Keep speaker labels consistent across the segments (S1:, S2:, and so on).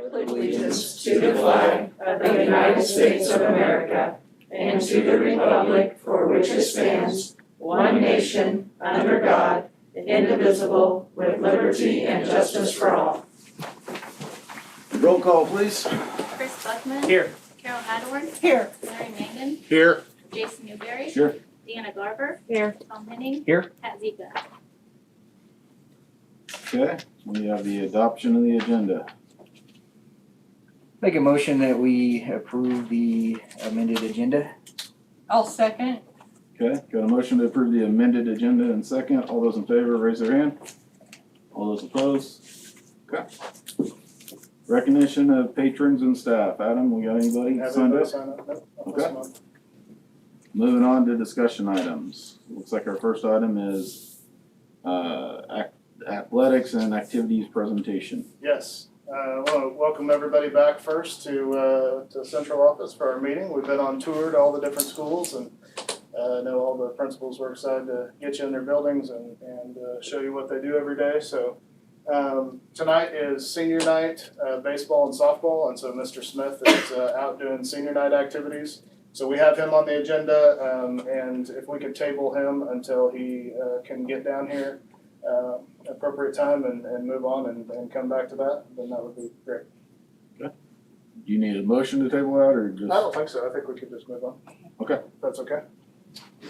S1: allegiance to the flag of the United States of America and to the republic for which it stands, one nation, under God, indivisible, with liberty and justice for all.
S2: Roll call, please.
S3: Chris Buckman.
S4: Here.
S3: Carol Hadorn.
S1: Here.
S3: Larry Mangan.
S4: Here.
S3: Jason Newberry.
S2: Here.
S3: Deanna Garber.
S1: Here.
S3: Tom Henning.
S4: Here.
S3: Pat Zika.
S2: Okay, we have the adoption of the agenda.
S4: Make a motion that we approve the amended agenda.
S1: I'll second.
S2: Okay, got a motion to approve the amended agenda in second. All those in favor, raise their hand. All those opposed? Okay. Recognition of patrons and staff. Adam, we got anybody signed up? Okay. Moving on to discussion items. Looks like our first item is athletics and activities presentation.
S5: Yes, I want to welcome everybody back first to central office for our meeting. We've been on tour to all the different schools, and I know all the principals were excited to get you in their buildings and show you what they do every day. So tonight is senior night, baseball and softball, and so Mr. Smith is out doing senior night activities. So we have him on the agenda, and if we could table him until he can get down here appropriate time and move on and come back to that, then that would be great.
S2: Do you need a motion to table that or just?
S5: I don't think so. I think we could just move on.
S2: Okay.
S5: If that's okay.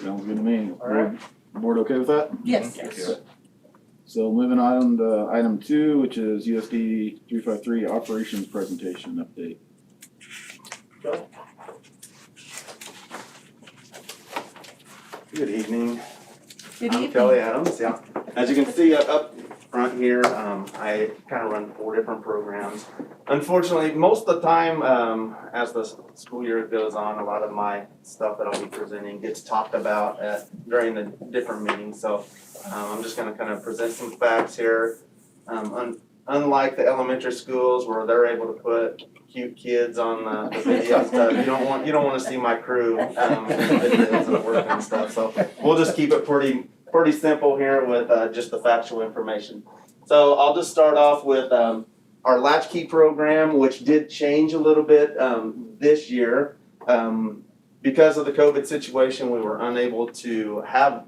S2: Sounds good to me.
S5: All right.
S2: Board okay with that?
S1: Yes.
S2: Okay. So moving on to item 2, which is USD 353 operations presentation update.
S5: Joe?
S6: Good evening.
S1: Good
S6: I'm
S1: evening.
S6: Kelly Adams. Yeah. As you can see up front here, I kind of run 4 different programs. Unfortunately, most of the time, as the school year goes on, a lot of my stuff that I'll be presenting gets talked about during the different meetings. So I'm just going to kind of present some facts here. Unlike the elementary schools where they're able to put cute kids on the video stuff, you don't want to see my crew in the videos and work and stuff. So we'll just keep it pretty simple here with just the factual information. So I'll just start off with our latchkey program, which did change a little bit this year. Because of the COVID situation, we were unable to have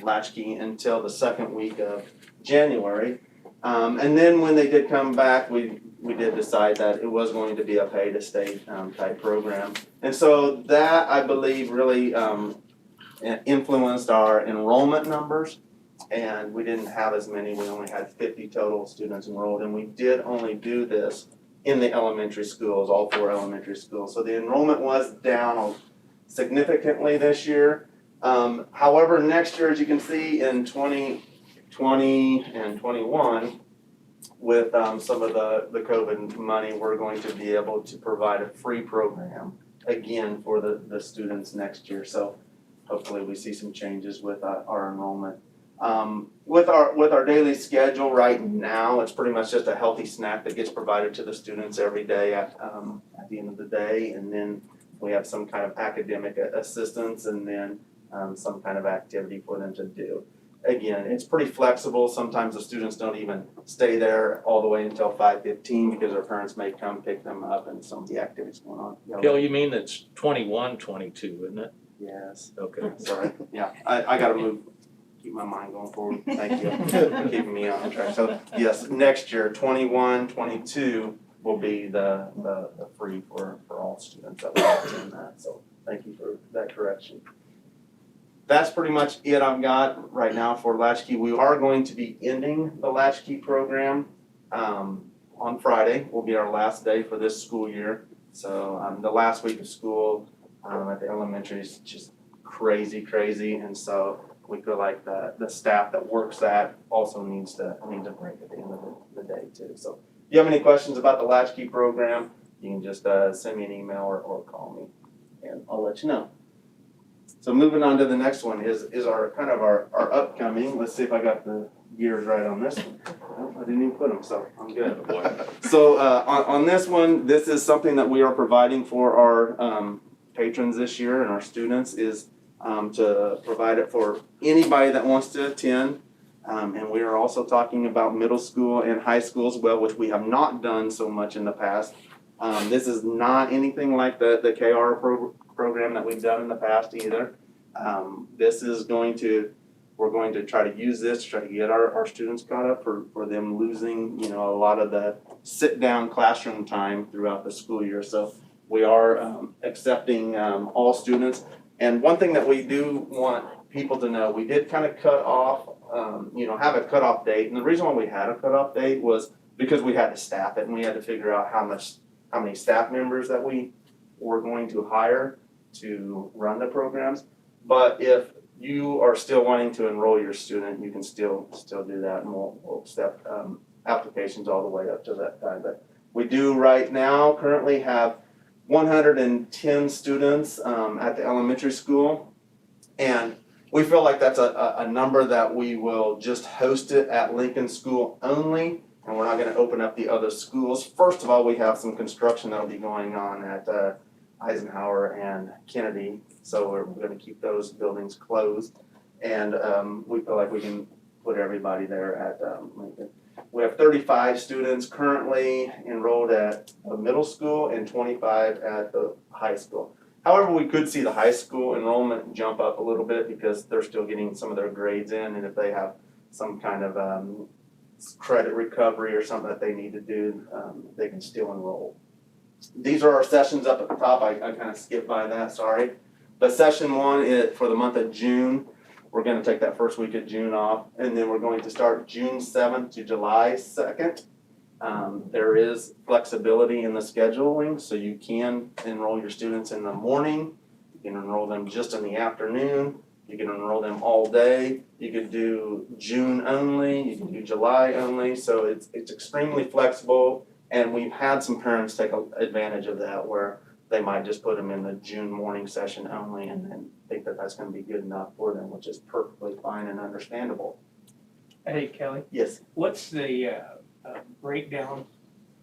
S6: latchkey until the second week of January. And then when they did come back, we did decide that it was going to be a pay to stay type program. And so that, I believe, really influenced our enrollment numbers. And we didn't have as many. We only had 50 total students enrolled. And we did only do this in the elementary schools, all 4 elementary schools. So the enrollment was down significantly this year. However, next year, as you can see in 2020 and 21, with some of the COVID money, we're going to be able to provide a free program again for the students next year. So hopefully we see some changes with our enrollment. With our daily schedule right now, it's pretty much just a healthy snack that gets provided to the students every day at the end of the day, and then we have some kind of academic assistance and then some kind of activity for them to do. Again, it's pretty flexible. Sometimes the students don't even stay there all the way until 5:15 because their parents may come pick them up and some of the activities going on.
S7: Gil, you mean it's 21, 22, isn't it?
S6: Yes.
S7: Okay.
S6: Sorry. Yeah, I gotta move, keep my mind going forward. Thank you for keeping me on track. So yes, next year, 21, 22 will be the free for all students that will attend that. So thank you for that correction. That's pretty much it I've got right now for Latchkey. We are going to be ending the Latchkey program on Friday. Will be our last day for this school year. So the last week of school at the elementary is just crazy, and so we feel like the staff that works that also needs a break at the end of the day too. So if you have any questions about the Latchkey program, you can just send me an email or call me, and I'll let you know. So moving on to the next one is our upcoming. Let's see if I got the gears right on this one. I didn't even put them, so I'm good. So on this one, this is something that we are providing for our patrons this year and our students is to provide it for anybody that wants to attend. And we are also talking about middle school and high school as well, which we have not done so much in the past. This is not anything like the KR program that we've done in the past either. This is we're going to try to use this to try to get our students caught up for them losing, a lot of the sit-down classroom time throughout the school year. So we are accepting all students. And one thing that we do want people to know, we did kind of cut off, have a cutoff date. And the reason why we had a cutoff date was because we had to staff it and we had to figure out how many staff members that we were going to hire to run the programs. But if you are still wanting to enroll your student, you can still do that, and we'll accept applications all the way up to that time. But we do right now currently have 110 students at the elementary school, and we feel like that's a number that we will just host it at Lincoln School only, and we're not going to open up the other schools. First of all, we have some construction that'll be going on at Eisenhower and Kennedy, so we're going to keep those buildings closed, and we feel like we can put everybody there at Lincoln. We have 35 students currently enrolled at the middle school and 25 at the high school. However, we could see the high school enrollment jump up a little bit because they're still getting some of their grades in, and if they have some kind of credit recovery or something that they need to do, they can still enroll. These are our sessions up at the top. I kind of skipped by that, sorry. But session 1 is for the month of June. We're going to take that first week of June off, and then we're going to start June 7th to July 2nd. There is flexibility in the scheduling, so you can enroll your students in the morning. You can enroll them just in the afternoon. You can enroll them all day. You could do June only. You can do July only. So it's extremely flexible. And we've had some parents take advantage of that where they might just put them in the June morning session only and then think that that's going to be good enough for them, which is perfectly fine and understandable.
S8: Hey, Kelly,
S6: Yes.
S8: what's the breakdown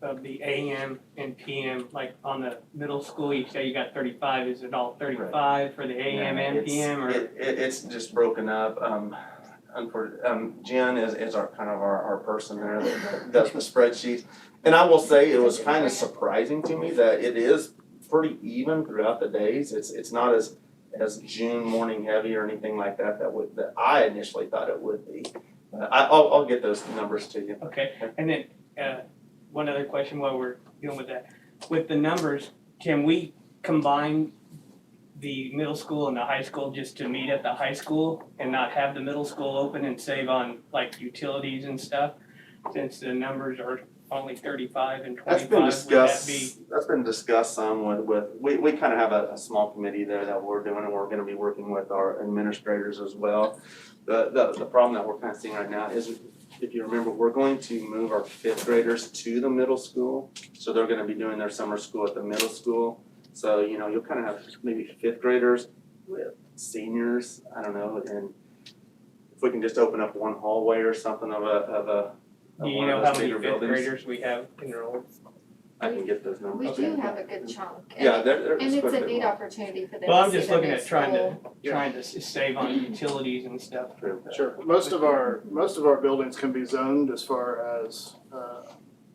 S8: of the AM and PM, like on the middle school, you say you got 35, is it all 35 for the AM and PM, or?
S6: It's just broken up. Jen is our person there that does the spreadsheets. And I will say, it was kind of surprising to me that it is pretty even throughout the days. It's not as June morning heavy or anything like that that I initially thought it would be. I'll get those numbers to you.
S8: Okay, and then one other question while we're dealing with that. With the numbers, can we combine the middle school and the high school just to meet at the high school and not have the middle school open and save on like utilities and stuff? Since the numbers are only 35 and 25,
S6: That's been discussed.
S8: would that be?
S6: That's been discussed some with we kind of have a small committee there that we're doing, and we're going to be working with our administrators as well. The problem that we're kind of seeing right now is, if you remember, we're going to move our 5th graders to the middle school, so they're going to be doing their summer school at the middle school. So you'll kind of have maybe 5th graders with seniors. I don't know, and if we can just open up one hallway or something of a
S8: Do you know how many 5th graders we have enrolled?
S6: I can get those numbers.
S9: We do have a good chunk.
S6: Yeah, they're
S9: And it's
S6: quite
S9: a
S6: bit
S9: neat
S6: more.
S9: opportunity for them
S8: Well, I'm
S9: to
S8: just
S9: see their
S8: looking
S9: new
S8: at trying to
S9: school.
S8: save on utilities and stuff.
S5: Sure. Most of our buildings can be zoned as far as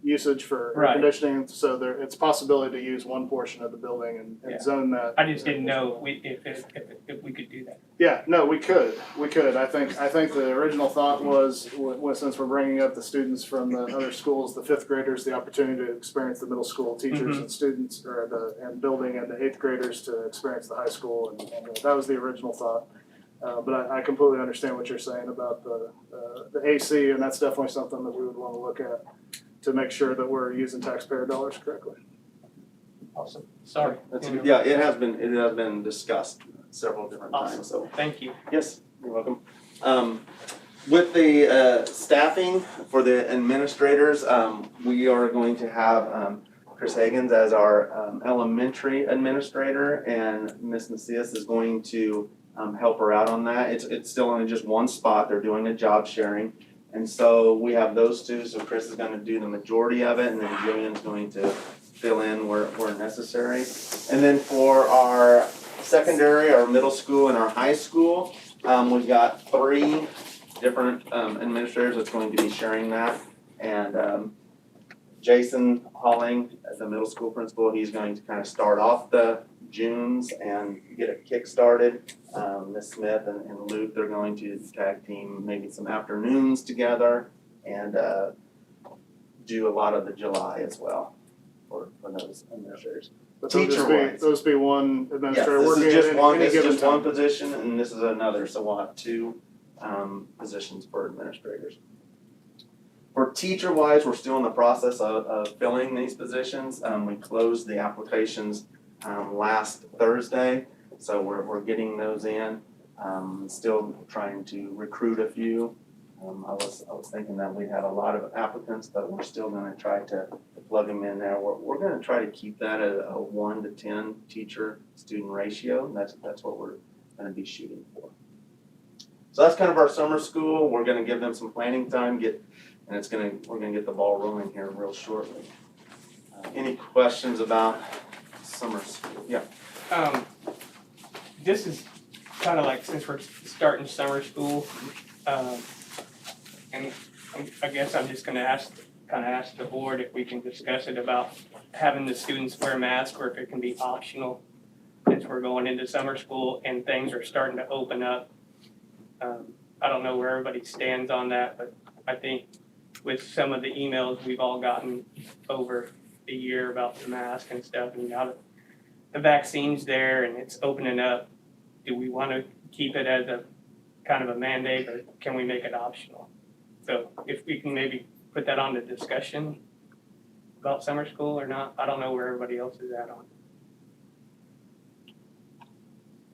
S5: usage for air
S8: Right.
S5: conditioning, so it's a possibility to use one portion of the building
S8: Yeah.
S5: and zone that.
S8: I just didn't know if we could do that.
S5: Yeah, no, we could. I think the original thought was since we're bringing up the students from the other schools, the 5th graders, the opportunity to experience the middle school teachers and students, and building, and the 8th graders to experience the high school, and that was the original thought. But I completely understand what you're saying about the AC, and that's definitely something that we would want to look at to make sure that we're using taxpayer dollars correctly.
S8: Awesome. Sorry.
S6: Yeah, it has been discussed several different
S8: Awesome.
S6: times, so.
S8: Thank you.
S6: Yes, you're welcome. With the staffing for the administrators, we are going to have Chris Higgins as our elementary administrator, and Miss Macias is going to help her out on that. It's still only just one spot. They're doing a job sharing. And so we have those two, so Chris is going to do the majority of it, and then Jillian's going to fill in where necessary. And then for our secondary, our middle school, and our high school, we've got 3 different administrators that's going to be sharing that. And Jason Holling, as the middle school principal, he's going to kind of start off the Junes and get it kick-started. Ms. Smith and Luke, they're going to tag team maybe some afternoons together and do a lot of the July as well for those administrators.
S5: But they'll just be,
S6: Teacher-wise.
S5: those be one
S6: Yes,
S5: administrator
S6: this
S5: working
S6: is
S5: at
S6: just one,
S5: any
S6: this is
S5: given
S6: just one
S5: time.
S6: position and this is another, so we'll have two positions for administrators. For teacher-wise, we're still in the process of filling these positions. We closed the applications last Thursday, so we're getting those in. Still trying to recruit a few. I was thinking that we had a lot of applicants, but we're still gonna try to plug them in there. We're gonna try to keep that at a 1 to 10 teacher-student ratio. That's what we're gonna be shooting for. So that's kind of our summer school. We're gonna give them some planning time, we're gonna get the ball rolling here real shortly. Any questions about summer school? Yeah.
S8: This is kind of like, since we're starting summer school, and I guess I'm just gonna ask the board if we can discuss it about having the students wear masks or if it can be optional since we're going into summer school and things are starting to open up. I don't know where everybody stands on that, but I think with some of the emails we've all gotten over the year about the mask and stuff, and now that the vaccine's there and it's opening up, do we want to keep it as a kind of a mandate or can we make it optional? So if we can maybe put that on the discussion about summer school or not, I don't know where everybody else is at on it.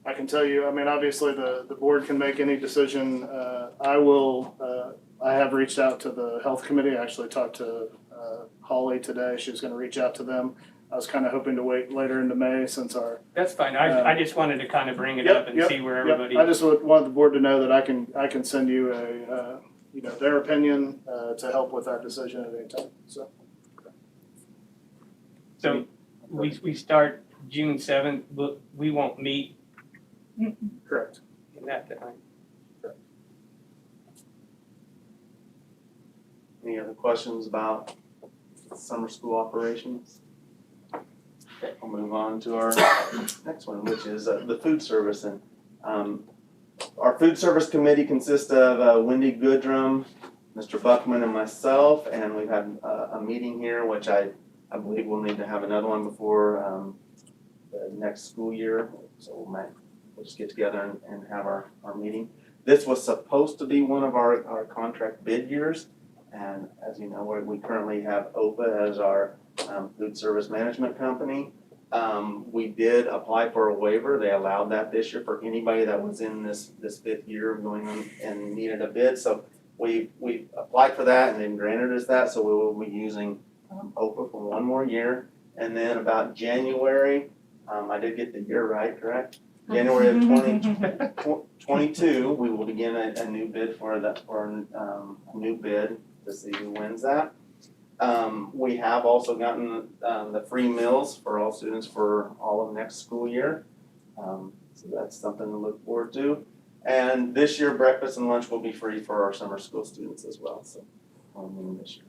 S5: I can tell you, I mean, obviously the board can make any decision. I have reached out to the health committee. I actually talked to Holly today. She was gonna reach out to them. I was kind of hoping to wait later into May since our.
S8: That's fine. I just wanted to kind of bring it up and see where everybody.
S5: I just wanted the board to know that I can send you their opinion to help with that decision at any time, so.
S8: So we start June 7th, but we won't meet
S5: Correct.
S8: in that time.
S6: Any other questions about summer school operations? Okay, I'll move on to our next one, which is the food service. And our food service committee consists of Wendy Goodrum, Mr. Buckman, and myself. And we've had a meeting here, which I believe we'll need to have another one before the next school year. So we'll just get together and have our meeting. This was supposed to be one of our contract bid years. And as you know, we currently have OPA as our food service management company. We did apply for a waiver. They allowed that this year for anybody that was in this fifth year of going on and needed a bid. So we applied for that and then granted us that. So we will be using OPA for one more year. And then about January, I did get the year right, correct? January of 2022, we will begin a new bid for a new bid to see who wins that. We have also gotten the free meals for all students for all of next school year. So that's something to look forward to. And this year, breakfast and lunch will be free for our summer school students as well. So this year.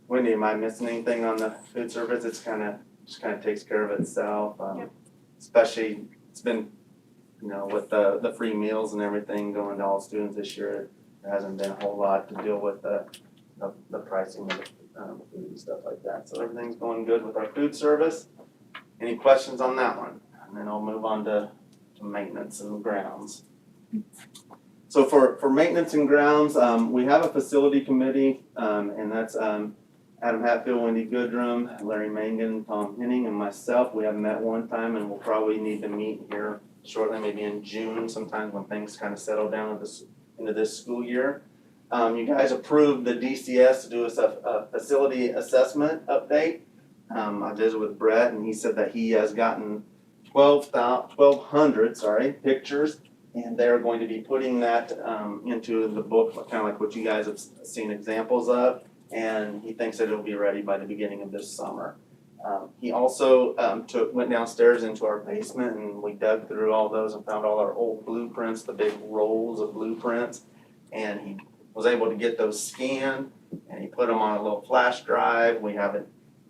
S6: Wendy, am I missing anything on the food service? It's just kind of takes care of itself.
S3: Yep.
S6: Especially, it's been, with the free meals and everything going to all students this year. There hasn't been a whole lot to deal with the pricing of the food and stuff like that. So everything's going good with our food service. Any questions on that one? And then I'll move on to maintenance and grounds. So for maintenance and grounds, we have a facility committee, and that's Adam Hatfield, Wendy Goodrum, Larry Mangan, Tom Henning, and myself. We haven't met one time, and we'll probably need to meet here shortly, maybe in June, sometime when things kind of settle down into this school year. You guys approved the DCS to do a facility assessment update. I visited with Brett, and he said that he has gotten 1,200 pictures, and they're going to be putting that into the book, kind of like what you guys have seen examples of. And he thinks that it'll be ready by the beginning of this summer. He also went downstairs into our basement and we dug through all those and found all our old blueprints, the big rolls of blueprints. and he was able to get those scanned, and he put them on a little flash drive. We have it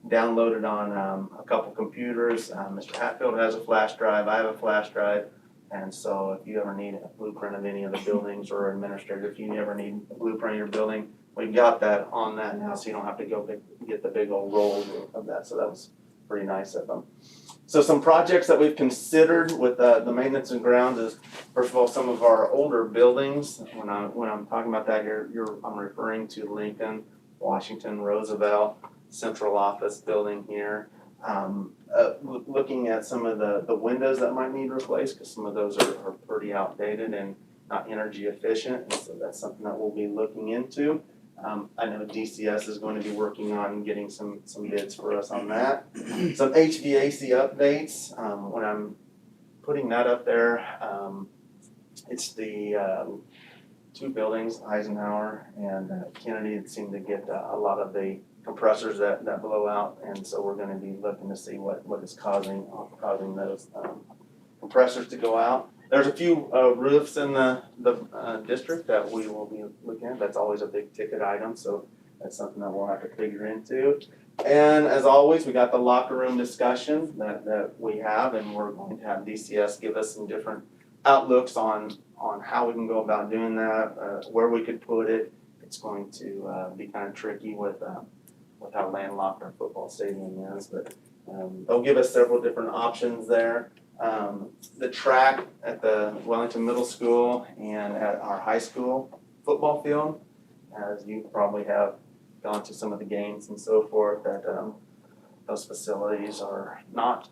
S6: downloaded on a couple computers. Mr. Hatfield has a flash drive, I have a flash drive. And so if you ever need a blueprint of any of the buildings, or administrator, if you ever need a blueprint of your building, we've got that on that now, so you don't have to go get the big old rolls of that. So that was pretty nice of them. So some projects that we've considered with the maintenance and grounds is, first of all, some of our older buildings. When I'm talking about that, I'm referring to Lincoln, Washington, Roosevelt, central office building here. Looking at some of the windows that might need replaced, because some of those are pretty outdated and not energy efficient, and so that's something that we'll be looking into. I know DCS is going to be working on getting some bids for us on that. Some HVAC updates, when I'm putting that up there, it's the two buildings, Eisenhower and Kennedy, that seem to get a lot of the compressors that blow out, and so we're gonna be looking to see what is causing those compressors to go out. There's a few roofs in the district that we will be looking at. That's always a big ticket item, so that's something that we'll have to figure into. And as always, we got the locker room discussion that we have, and we're going to have DCS give us some different outlooks on how we can go about doing that, where we could put it. It's going to be kind of tricky with how landlocked our football stadium is, but they'll give us several different options there. The track at the Wellington Middle School and at our high school football field, as you probably have gone to some of the games and so forth, that those facilities are not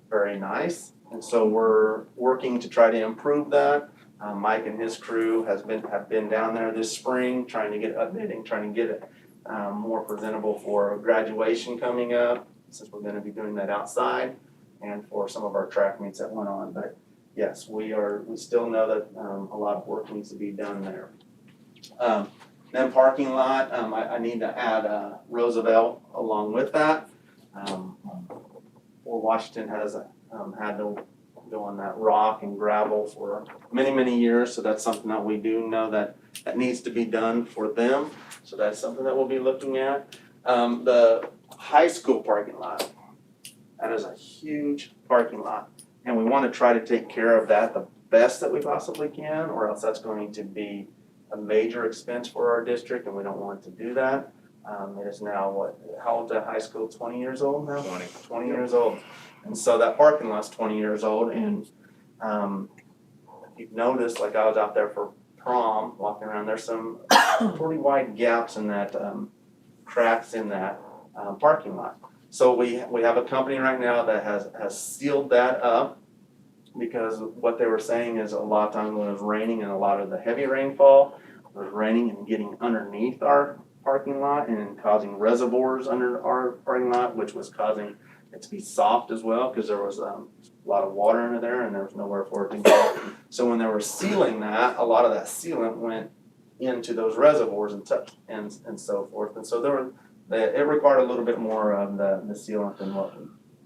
S6: very nice, and so we're working to try to improve that. Mike and his crew have been down there this spring trying to get it more presentable for graduation coming up, since we're going to be doing that outside, and for some of our track meets that went on. But yes, we still know that a lot of work needs to be done there. Then parking lot, I need to add Roosevelt along with that. Washington has had to go on that rock and gravel for many years, so that's something that we do know that needs to be done for them. So that's something that we'll be looking at. The high school parking lot, that is a huge parking lot, and we want to try to take care of that the best that we possibly can, or else that's going to be a major expense for our district, and we don't want to do that. It is now how old is that high school? 20 years old now? 20 years old. And so that parking lot's 20 years old, and if you've noticed, like I was out there for prom, walking around, there's some pretty wide gaps in that, cracks in that parking lot. So we have a company right now that has sealed that up, because what they were saying is a lot of times when it was raining and a lot of the heavy rainfall, it was raining and getting underneath our parking lot and causing reservoirs under our parking lot, which was causing it to be soft as well, because there was a lot of water under there and there was nowhere for it to go. So when they were sealing that, a lot of that sealant went into those reservoirs and so forth. And so it required a little bit more of the sealant than what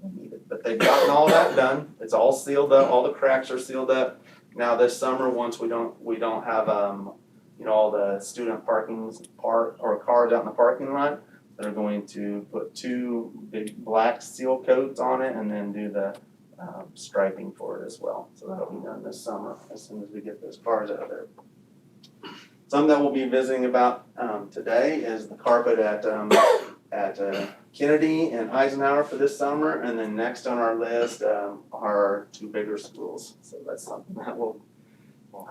S6: we needed. But they've gotten all that done. It's all sealed up. All the cracks are sealed up. Now this summer, once we don't have all the student or cars out in the parking lot, they're going to put 2 big black seal coats on it and then do the striping for it as well. So that'll be done this summer as soon as we get those cars out of there. Something that we'll be visiting about today is the carpet at Kennedy and Eisenhower for this summer, and then next on our list are our 2 bigger schools. So that's something that we'll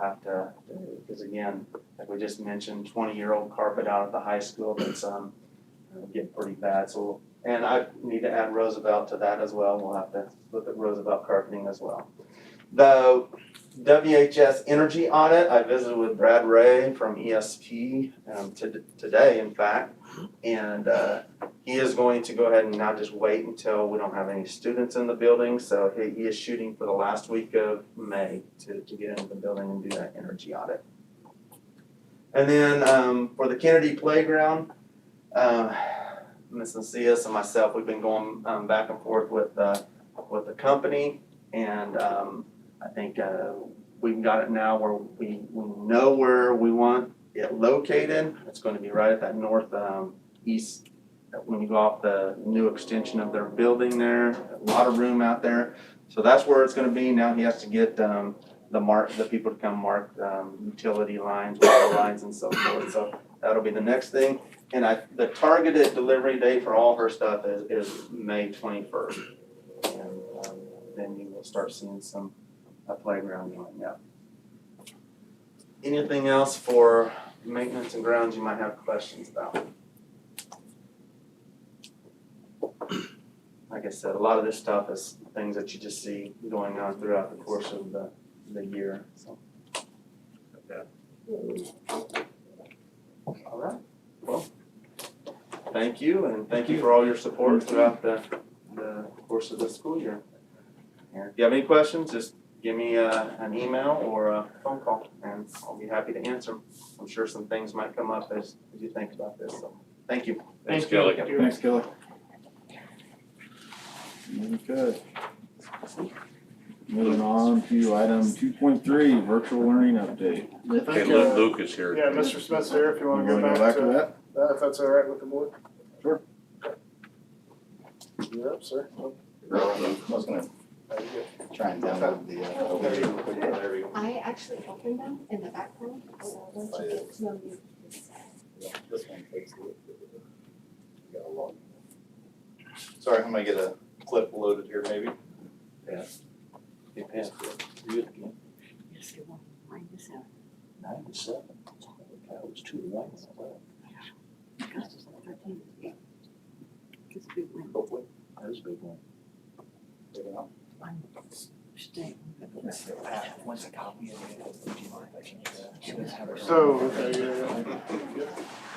S6: have to do, because again, like we just mentioned, 20-year-old carpet out at the high school that's getting pretty bad. So, and I need to add Roosevelt to that as well. We'll have to look at Roosevelt carpeting as well. The WHS energy audit, I visited with Brad Ray from ESP today, in fact, and he is going to go ahead and not just wait until we don't have any students in the building. So he is shooting for the last week of May to get into the building and do that energy audit. And then for the Kennedy playground, Ms. Nacias and myself, we've been going back and forth with the company, and I think we've got it now where we know where we want it located. It's going to be right at that north east, when you go off the new extension of their building there. A lot of room out there. So that's where it's going to be. Now he has to get the people to come mark utility lines, water lines, and so forth. So that'll be the next thing. And the targeted delivery date for all her stuff is May 21st. And then you will start seeing some playground going up. Anything else for maintenance and grounds you might have questions about? Like I said, a lot of this stuff is things that you just see going on throughout the course of the year. So. All right. Well, thank you, and thank you for all your support throughout the course of the school year. And if you have any questions, just give me an email or a phone call, and I'll be happy to answer them. I'm sure some things might come up as you think about this. So, thank you.
S7: Thanks, Kelly.
S2: Thanks, Kelly. Okay. Moving on to item 2.3, virtual learning update.
S5: I
S7: Okay,
S5: think,
S7: Luke is here.
S5: yeah, Mr. Smith's here if you wanna
S2: You
S5: go
S2: wanna
S5: back to
S2: that?
S5: that, if that's all right with the board.
S2: Sure.
S5: You're up, sir. Oh,
S2: I was gonna
S5: there you go.
S2: try and download the,
S5: There we go.
S9: I actually opened them in the background, so once you get to know you.
S2: This one takes a little bit. Sorry, I'm gonna get a clip loaded here maybe.
S6: Yeah.
S10: Yes, it won't find this out.
S6: 97. That was 2-1.
S10: Because it's like 13. It's a big win.
S6: Hopefully, that was a big one.
S10: I'm staying.
S4: Once a copy of it,
S5: So,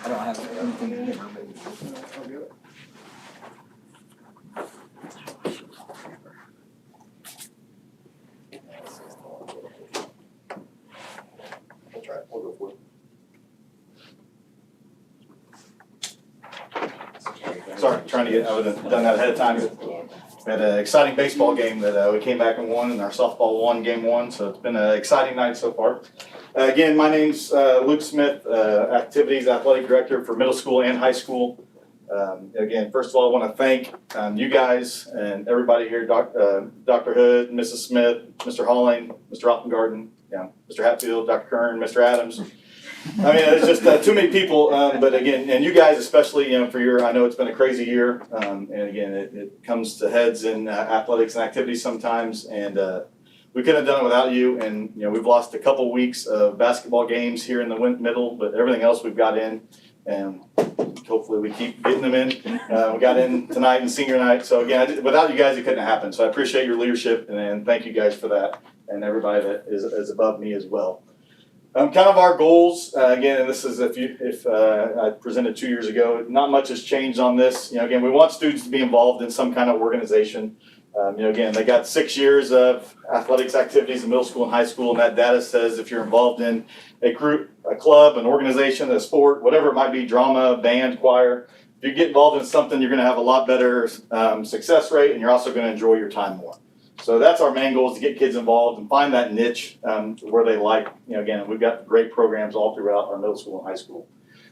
S4: I don't have anything here,
S5: I'll get it.
S2: We'll try it, we'll go for it. Sorry, trying to I would have done that ahead of time. We had an exciting baseball game that we came back and won, and our softball won game 1, so it's been an exciting night so far. Again, my name's Luke Smith, Activities Athletic Director for middle school and high school. Again, first of all, I want to thank you guys and everybody here, Dr. Hood, Mrs. Smith, Mr. Halling, Mr. Oppengarten, Mr. Hatfield, Dr. Kern, Mr. Adams. I mean, it's just too many people, but again, and you guys especially, for your, I know it's been a crazy year, and again, it comes to heads in athletics and activities sometimes, and we couldn't have done it without you, and we've lost a couple weeks of basketball games here in the middle, but everything else we've got in, and hopefully we keep getting them in. We got in tonight and senior night, so again, without you guys, it couldn't have happened, so I appreciate your leadership, and thank you guys for that, and everybody that is above me as well. Kind of our goals, again, and this is if I presented 2 years ago, not much has changed on this. Again, we want students to be involved in some kind of organization. Again, they got 6 years of athletics activities in middle school and high school, and that data says if you're involved in a group, a club, an organization, a sport, whatever it might be, drama, band, choir, if you get involved in something, you're going to have a lot better success rate, and you're also going to enjoy your time more. So that's our main goal, is to get kids involved and find that niche where they like. Again, we've got great programs all throughout our middle school and high school.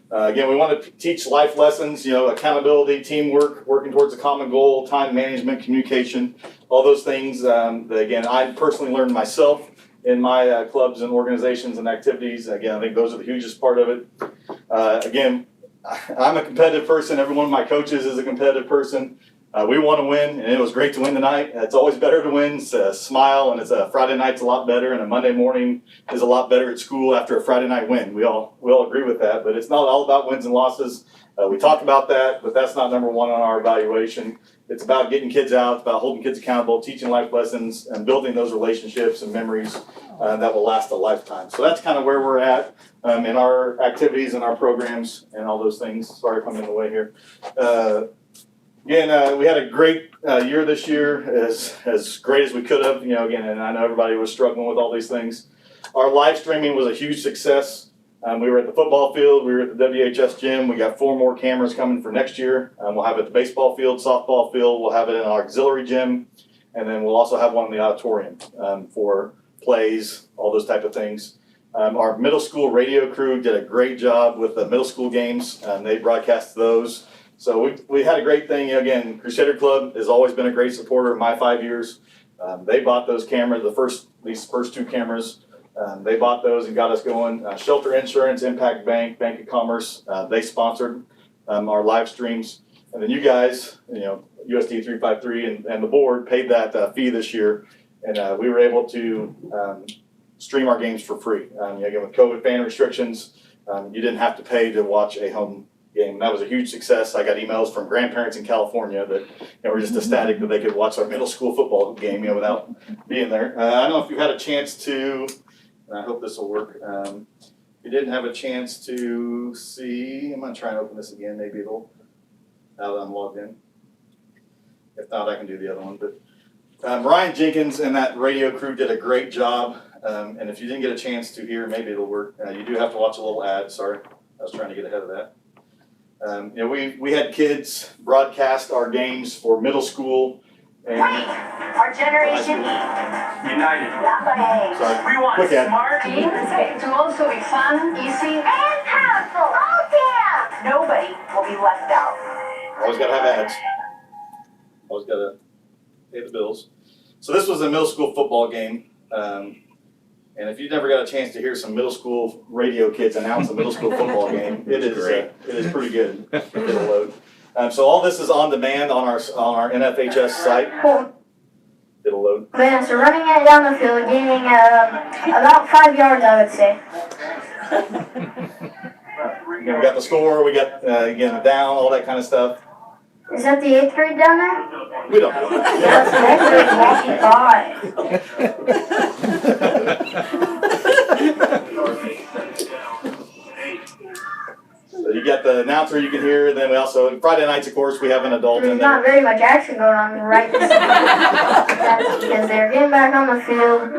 S2: Again, we want to teach life lessons, accountability, teamwork, working towards a common goal, time management, communication, all those things that, again, I personally learned myself in my clubs and organizations and activities. Again, I think those are the hugest part of it. Again, I'm a competitive person. Every one of my coaches is a competitive person. We want to win, and it was great to win tonight. It's always better to win. It's a smile, and it's a Friday night's a lot better, and a Monday morning is a lot better at school after a Friday night win. We all agree with that, but it's not all about wins and losses. We talk about that, but that's not number one on our evaluation. It's about getting kids out, it's about holding kids accountable, teaching life lessons, and building those relationships and memories that will last a lifetime. So that's kind of where we're at in our activities and our programs and all those things. Sorry if I'm in the way here. Again, we had a great year this year, as great as we could have. Again, and I know everybody was struggling with all these things. Our live streaming was a huge success. We were at the football field, we were at the WHS gym. We got 4 more cameras coming for next year. We'll have it at the baseball field, softball field. We'll have it in our auxiliary gym, and then we'll also have one in the auditorium for plays, all those type of things.
S11: Our middle school radio crew did a great job with the middle school games. They broadcast those. So we had a great thing. Again, Crusader Club has always been a great supporter of my 5 years. They bought those cameras, these first 2 cameras. They bought those and got us going. Shelter Insurance, Impact Bank, Bank of Commerce, they sponsored our live streams. And then you guys, USD 353 and the board paid that fee this year. And we were able to stream our games for free. Again, with COVID fan restrictions, you didn't have to pay to watch a home game. And that was a huge success. I got emails from grandparents in California that were just ecstatic that they could watch our middle school football game without being there. I don't know if you had a chance to, and I hope this will work. If you didn't have a chance to see, I'm going to try and open this again. Maybe it'll, now that I'm logged in. If not, I can do the other one. But Ryan Jenkins and that radio crew did a great job. And if you didn't get a chance to hear, maybe it'll work. You do have to watch a little ad. Sorry, I was trying to get ahead of that. We had kids broadcast our games for middle school. And
S1: Our generation
S11: United. Sorry.
S1: We want
S11: Quick ad.
S1: smart teams to also be fun, easy, and powerful. Oh yeah! Nobody will be left out.
S11: Always gotta have ads. Always gotta pay the bills. So this was a middle school football game. And if you never got a chance to hear some middle school radio kids announce a middle school football game, it is pretty good. It'll load. So all this is on demand on our NFHS site. It'll load.
S1: Man, so running it down the field, gaining about 5 yards, I would say.
S11: We got the score. We got again the down, all that kind of stuff.
S1: Is that the 8th grade down there?
S11: We don't know.
S1: That's 8th grade walking
S11: So you got the announcer you can hear. Then we also Friday nights, of course, we have an adult in
S1: There's
S11: there.
S1: not very much action going on right this second. That's because they're getting back on the field.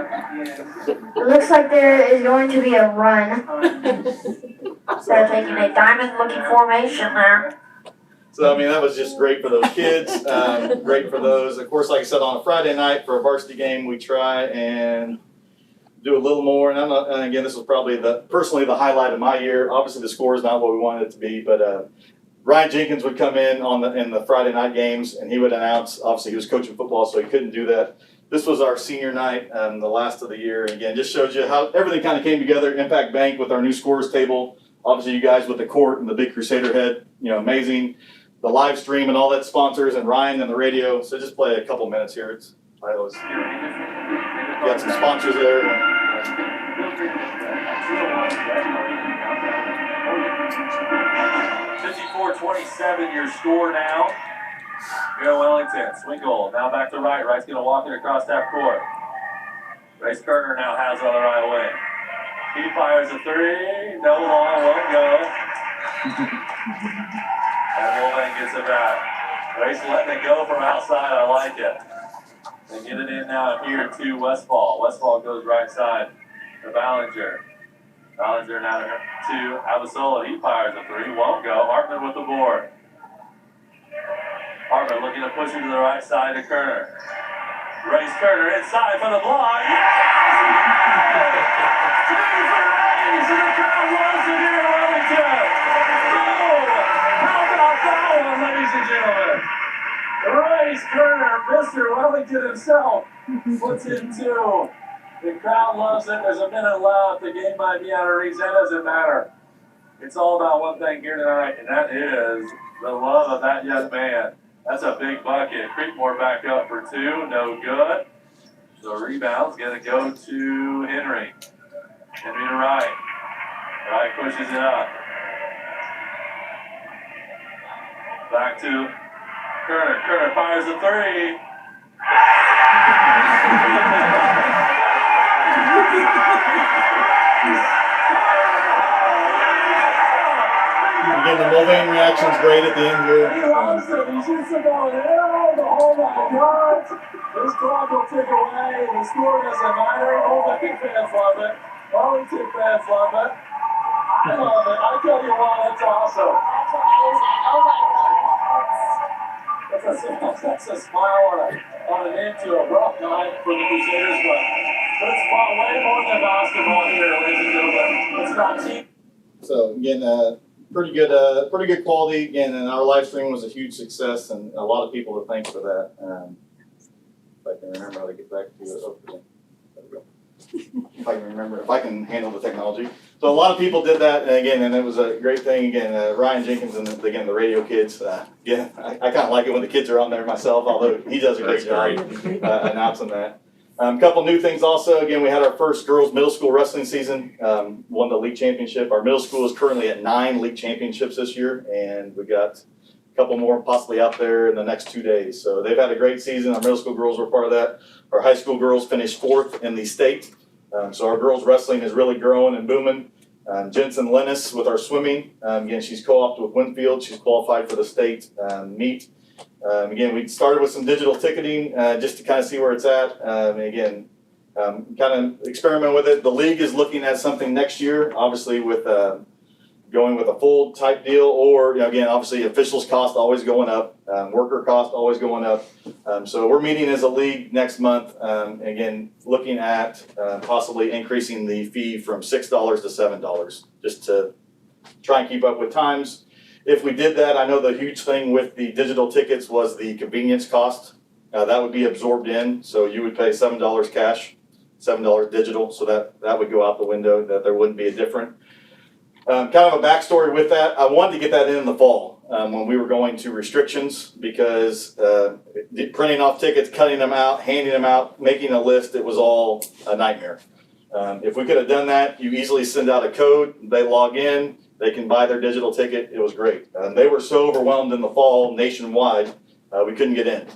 S1: It looks like there is going to be a run. They're taking a diamond-looking formation there.
S11: So, I mean, that was just great for those kids, great for those. Of course, like I said, on a Friday night for a varsity game, we try and do a little more. And again, this was probably personally the highlight of my year. Obviously, the score is not what we wanted it to be, but Ryan Jenkins would come in in the Friday night games, and he would announce. Obviously, he was coaching football, so he couldn't do that. This was our senior night, the last of the year. And again, just shows you how everything kind of came together. Impact Bank with our new scores table. Obviously, you guys with the court and the big Crusader head, amazing. The live stream and all that sponsors and Ryan and the radio. So just play a couple minutes here. Got some sponsors there.
S12: 54-27 your score now. Here Wellington, swing goal. Now back to right. Wright's going to walk it across half court. Race Kerner now has on the right wing. He fires a 3. No long, won't go. And Wolfang gets it back. Race letting it go from outside. I like it. They get it in now here to Westfall. Westfall goes right side to Ballinger. Ballinger now to Abasola. He fires a 3. Won't go. Hartman with the board. Hartman looking to push it to the right side to Kerner. Race Kerner inside for the block. Yes! Two for Race, and the crowd loves it here in Wellington. Ladies and gentlemen, Race Kerner, Mr. Wellington himself, puts in 2. The crowd loves it. There's a minute left. The game might be out of reach. That doesn't matter. It's all about one thing here tonight, and that is the love of that young man. That's a big bucket. Creekmore back up for 2. No good. The rebound's going to go to Henry. Henry to Wright. Wright pushes it up. Back to Kerner. Kerner fires a 3.
S11: Again, the Mulvane reaction's great at the end here.
S12: He loves it. He shoots the ball in. Oh my God. This clock will tick away. The score doesn't matter. Mulvane fans love it. Wellington fans love it. I love it. I tell you what, that's awesome.
S3: That's amazing. Oh my
S12: That's a smile on an end to a rough night for the Crusaders, but Football, way more than basketball here, ladies and gentlemen. It's about team.
S11: So again, pretty good quality. Again, and our live stream was a huge success, and a lot of people to thank for that. If I can remember how to get back to it. Oh, there we go. If I can remember, if I can handle the technology. So a lot of people did that, and again, and it was a great thing. Again, Ryan Jenkins and again the radio kids. Again, I kind of like it when the kids are on there myself, although he does a great job announcing that. Couple new things also. Again, we had our first girls middle school wrestling season. Won the league championship. Our middle school is currently at 9 league championships this year, and we got a couple more possibly out there in the next 2 days. So they've had a great season. Our middle school girls were part of that. Our high school girls finished 4th in the state. So our girls wrestling is really growing and booming. Jensen Lennis with our swimming. Again, she's co-opted with Winfield. She's qualified for the state meet. Again, we started with some digital ticketing just to kind of see where it's at. Again, kind of experiment with it. The league is looking at something next year, obviously with going with a full type deal, or again, obviously officials cost always going up, worker cost always going up. So we're meeting as a league next month. Again, looking at possibly increasing the fee from $6 to $7, just to try and keep up with times. If we did that, I know the huge thing with the digital tickets was the convenience cost. That would be absorbed in, so you would pay $7 cash, $7 digital, so that would go out the window, that there wouldn't be a difference. Kind of a backstory with that, I wanted to get that in the fall when we were going to restrictions, because printing off tickets, cutting them out, handing them out, making a list, it was all a nightmare. If we could have done that, you easily send out a code, they log in, they can buy their digital ticket. It was great. They were so overwhelmed in the fall nationwide, we couldn't get in.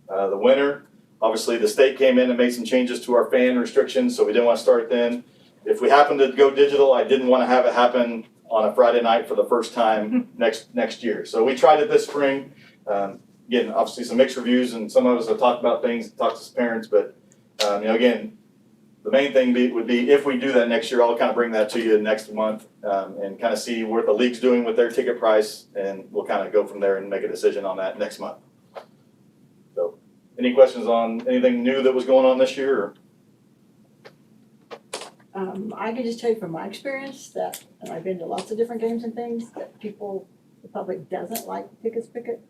S11: The winter, obviously the state came in and made some changes to our fan restrictions, so we didn't want to start then. If we happened to go digital, I didn't want to have it happen on a Friday night for the first time next year. So we tried it this spring. Again, obviously some mixed reviews, and some of us have talked about things, talked to parents, but again, the main thing would be if we do that next year, I'll kind of bring that to you next month and kind of see what the league's doing with their ticket price, and we'll kind of go from there and make a decision on that next month. So, any questions on anything new that was going on this year? Or?
S10: I can just tell you from my experience that, and I've been to lots of different games and things, that the public doesn't like ticket spigot.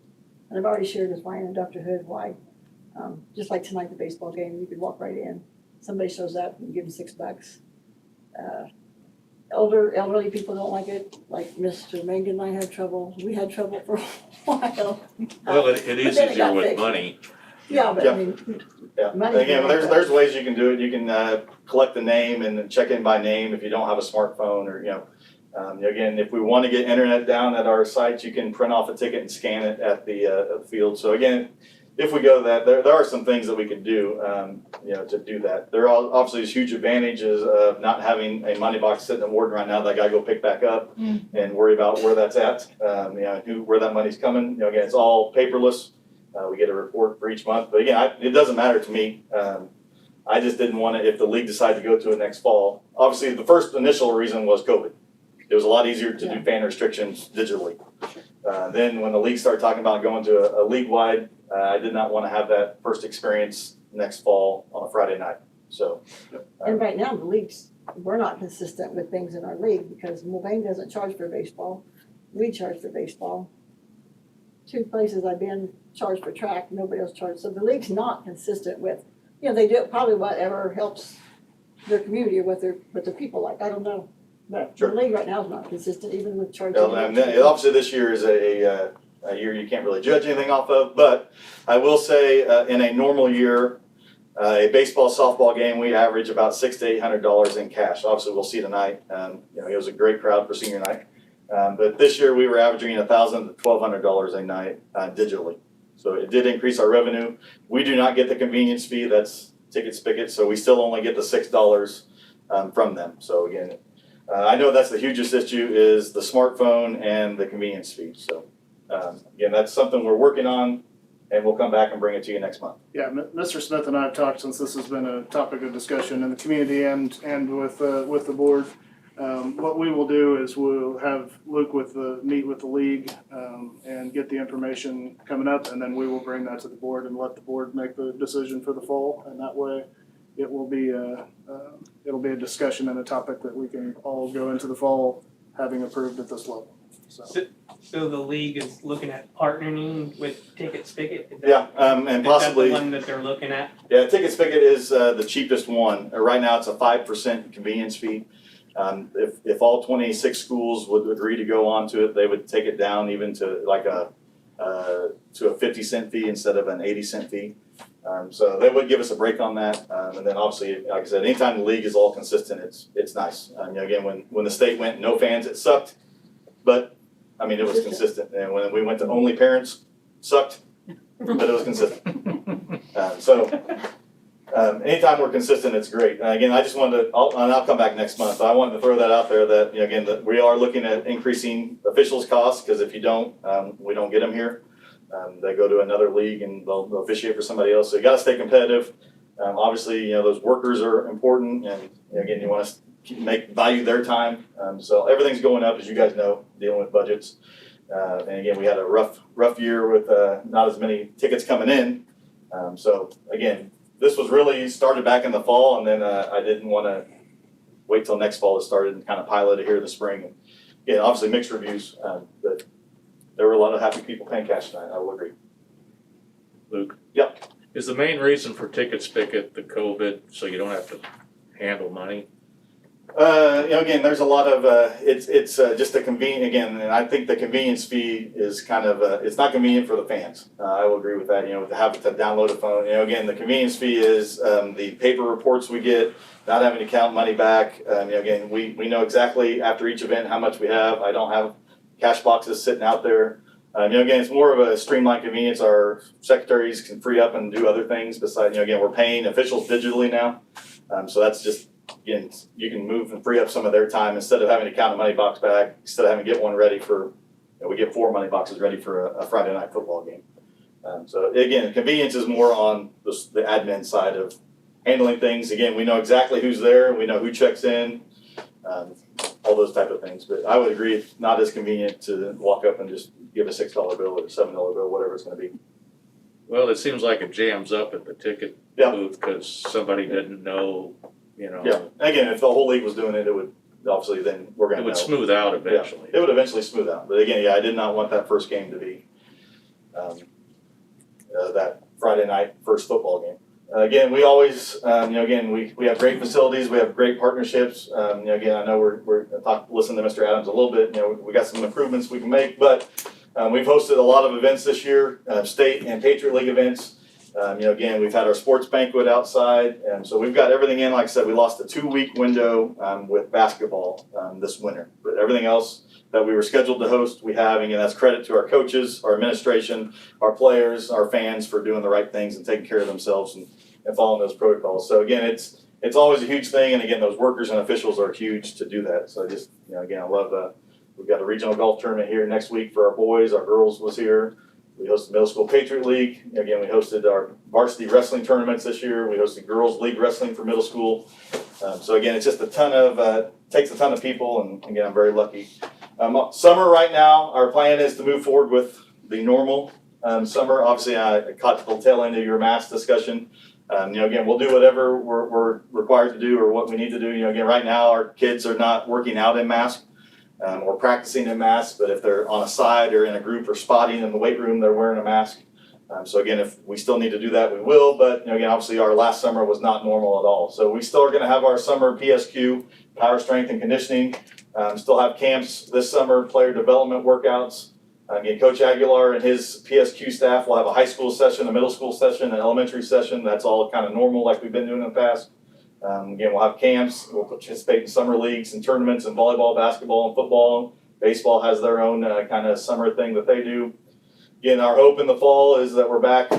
S10: And I've already shared with Ryan and Dr. Hood why. Just like tonight, the baseball game, you could walk right in. Somebody shows up and give them $6. Elderly people don't like it, like Mr. Mangan and I had trouble. We had trouble for a while.
S7: Well, it is
S10: then it
S7: easier
S10: got
S7: with
S10: fixed.
S7: money.
S10: Yeah, but
S11: Yeah.
S10: I mean,
S11: Yeah,
S10: money
S11: again,
S10: can help
S11: there's ways you can do it. You can collect the name and then check in by name if you don't have a smartphone, or again, if we want to get internet down at our sites, you can print off a ticket and scan it at the field. So again, if we go that, there are some things that we can do, to do that. There are obviously huge advantages of not having a money box sitting in Warden right now that I gotta go pick back up and worry about where that's at, where that money's coming. Again, it's all paperless. We get a report for each month, but again, it doesn't matter to me. I just didn't want to, if the league decided to go to it next fall. Obviously, the first initial reason was COVID. It was a lot easier to do fan restrictions digitally. Then when the league started talking about going to a league-wide, I did not want to have that first experience next fall on a Friday night. So,
S10: And right now, the leagues, we're not consistent with things in our league because Mulvane doesn't charge for baseball. We charge for baseball. 2 places I've been charged for track, nobody else charged. So the league's not consistent with, they do probably whatever helps their community or what the people like. I don't know. But
S11: Sure.
S10: the league right now is not consistent even with charging.
S11: and then, obviously this year is a year you can't really judge anything off of, but I will say in a normal year, a baseball, softball game, we average about $600 to $800 in cash. Obviously, we'll see tonight. It was a great crowd for senior night. But this year we were averaging $1,000 to $1,200 a night digitally. So it did increase our revenue. We do not get the convenience fee, that's ticket spigot, so we still only get the $6 from them. So again, I know that's the hugest issue is the smartphone and the convenience fee. So again, that's something we're working on, and we'll come back and bring it to you next month.
S5: Yeah, Mr. Smith and I have talked since this has been a topic of discussion in the community and with the board. What we will do is we'll have Luke meet with the league and get the information coming up, and then we will bring that to the board and let the board make the decision for the fall. And that way, it will be it'll be a discussion and a topic that we can all go into the fall having approved at this level. So.
S8: So the league is looking at partnering with Ticket Spigot? Is that-
S11: Yeah, and possibly.
S8: Is that the one that they're looking at?
S11: Yeah, Ticket Spigot is the cheapest one. Right now, it's a 5% convenience fee. If all 26 schools would agree to go on to it, they would take it down even to like a 50-cent fee instead of an 80-cent fee. So they would give us a break on that. And then obviously, like I said, anytime the league is all consistent, it's nice. Again, when the state went no fans, it sucked, but I mean, it was consistent. And when we went to only parents, sucked, but it was consistent. Anytime we're consistent, it's great. And again, I just wanted to, and I'll come back next month, but I wanted to throw that out there that, again, that we are looking at increasing officials' costs, because if you don't, we don't get them here. They go to another league and they'll officiate for somebody else. So you gotta stay competitive. Obviously, those workers are important, and again, you wanna value their time. So everything's going up, as you guys know, dealing with budgets. And again, we had a rough year with not as many tickets coming in. So again, this was really started back in the fall, and then I didn't want to wait till next fall to start it and kind of pilot it here in the spring. And yeah, obviously mixed reviews, but there were a lot of happy people paying cash tonight. I will agree.
S7: Luke?
S11: Yep.
S7: Is the main reason for Ticket Spigot the COVID, so you don't have to handle money?
S11: Again, there's a lot of it's just a convenient, again, and I think the convenience fee is kind of it's not convenient for the fans. I will agree with that. To have to download a phone. Again, the convenience fee is the paper reports we get, not having to count money back. Again, we know exactly after each event how much we have. I don't have cash boxes sitting out there. Again, it's more of a streamlined convenience. Our secretaries can free up and do other things besides. Again, we're paying officials digitally now, so that's just. Again, you can move and free up some of their time instead of having to count a money box back, instead of having to get one ready for, we get 4 money boxes ready for a Friday night football game. So again, convenience is more on the admin side of handling things. Again, we know exactly who's there, we know who checks in, all those type of things. But I would agree it's not as convenient to walk up and just give a $6 bill or a $7 bill, whatever it's gonna be.
S7: Well, it seems like it jams up at the ticket booth because somebody didn't know,
S11: Yeah, again, if the whole league was doing it, it would, obviously then we're gonna
S7: It would
S11: know.
S7: smooth out eventually.
S11: Yeah, it would eventually smooth out, but again, I did not want that first game to be, that Friday night first football game. Again, we always, again, we have great facilities, we have great partnerships. Again, I know we're listening to Mr. Adams a little bit, we got some improvements we can make, but we've hosted a lot of events this year, state and Patriot League events. Again, we've had our sports banquet outside, and so we've got everything in. Like I said, we lost a 2-week window with basketball this winter, but everything else that we were scheduled to host, we have, and that's credit to our coaches, our administration, our players, our fans for doing the right things and taking care of themselves and following those protocols. So again, it's always a huge thing, and again, those workers and officials are huge to do that. So just, again, I love we've got a regional golf tournament here next week for our boys. Our girls was here. We hosted Middle School Patriot League. Again, we hosted our varsity wrestling tournaments this year. We hosted Girls League Wrestling for middle school. So again, it's just takes a ton of people, and again, I'm very lucky. Summer right now, our plan is to move forward with the normal summer. Obviously, I caught the tail end of your mask discussion. Again, we'll do whatever we're required to do or what we need to do. Again, right now, our kids are not working out in masks. Or practicing in masks, but if they're on a side or in a group or spotting in the weight room, they're wearing a mask. So again, if we still need to do that, we will, but again, obviously our last summer was not normal at all. So we still are gonna have our summer PSQ, power, strength, and conditioning. Still have camps this summer, player development workouts. Again, Coach Aguilar and his PSQ staff will have a high school session, a middle school session, an elementary session. That's all kind of normal like we've been doing in the past. Again, we'll have camps, we'll participate in summer leagues and tournaments in volleyball, basketball, and football. Baseball has their own kind of summer thing that they do. Again, our hope in the fall is that we're back,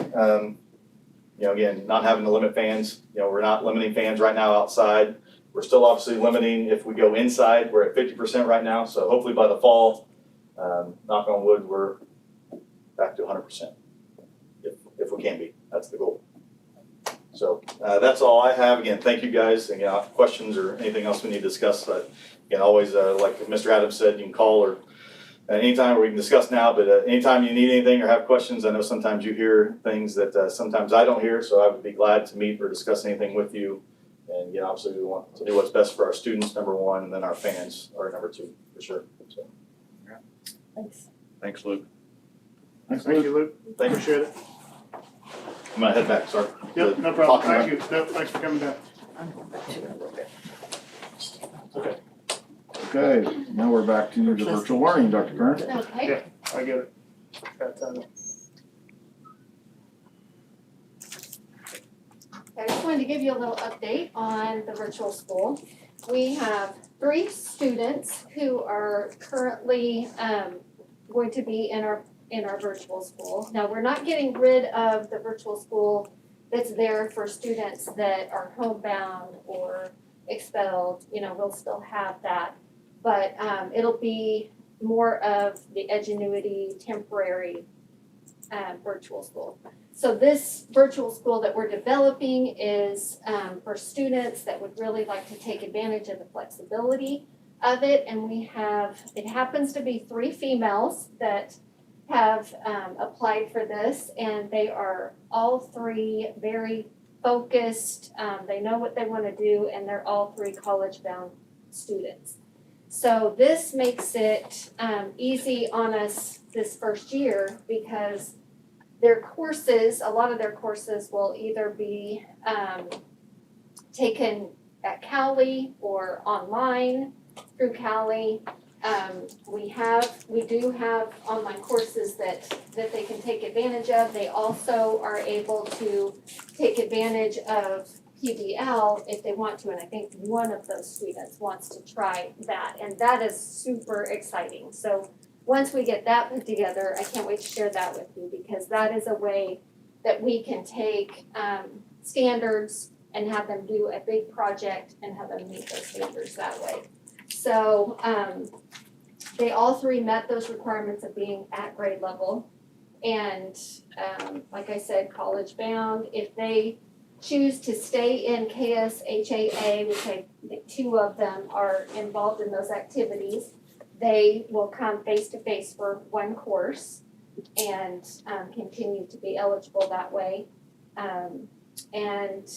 S11: again, not having to limit fans. We're not limiting fans right now outside. We're still obviously limiting if we go inside. We're at 50% right now, so hopefully by the fall, knock on wood, we're back to 100%. If we can be, that's the goal. So that's all I have. Again, thank you guys. Again, questions or anything else we need to discuss. But again, always like Mr. Adams said, you can call or at any time, or we can discuss now, but anytime you need anything or have questions, I know sometimes you hear things that sometimes I don't hear, so I would be glad to meet or discuss anything with you. And obviously we want to do what's best for our students, number one, and then our fans are number two, for sure. So,
S10: Thanks.
S7: Thanks, Luke.
S2: Thanks,
S5: Thank
S2: Luke.
S5: you, Luke.
S11: Thank you.
S5: Appreciate it.
S11: I'm gonna head back, sorry.
S5: Yep, no problem. Thank you. Yep, thanks for coming down.
S10: I'm going back to it a little bit.
S5: Okay,
S2: Okay, now we're back to the virtual learning, Dr. Kern.
S9: Okay.
S5: Yeah. I get it. Got time.
S9: I just wanted to give you a little update on the virtual school. We have 3 students who are currently going to be in our virtual school. Now, we're not getting rid of the virtual school that's there for students that are homebound or expelled, we'll still have that. But it'll be more of the Edgenuity temporary virtual school. So this virtual school that we're developing is for students that would really like to take advantage of the flexibility of it. And it happens to be 3 females that have applied for this, and they are all 3 very focused. They know what they want to do, and they're all 3 college-bound students. So this makes it easy on us this first year because their courses, a lot of their courses will either be taken at Cali or online through Cali. We do have online courses that they can take advantage of. They also are able to take advantage of PBL if they want to, and I think one of those students wants to try that, and that is super exciting. So once we get that put together, I can't wait to share that with you because that is a way that we can take standards and have them do a big project and have them meet those standards that way. So they all 3 met those requirements of being at grade level. And like I said, college bound. If they choose to stay in KSHAA, which I think 2 of them are involved in those activities, they will come face to face for 1 course and continue to be eligible that way. And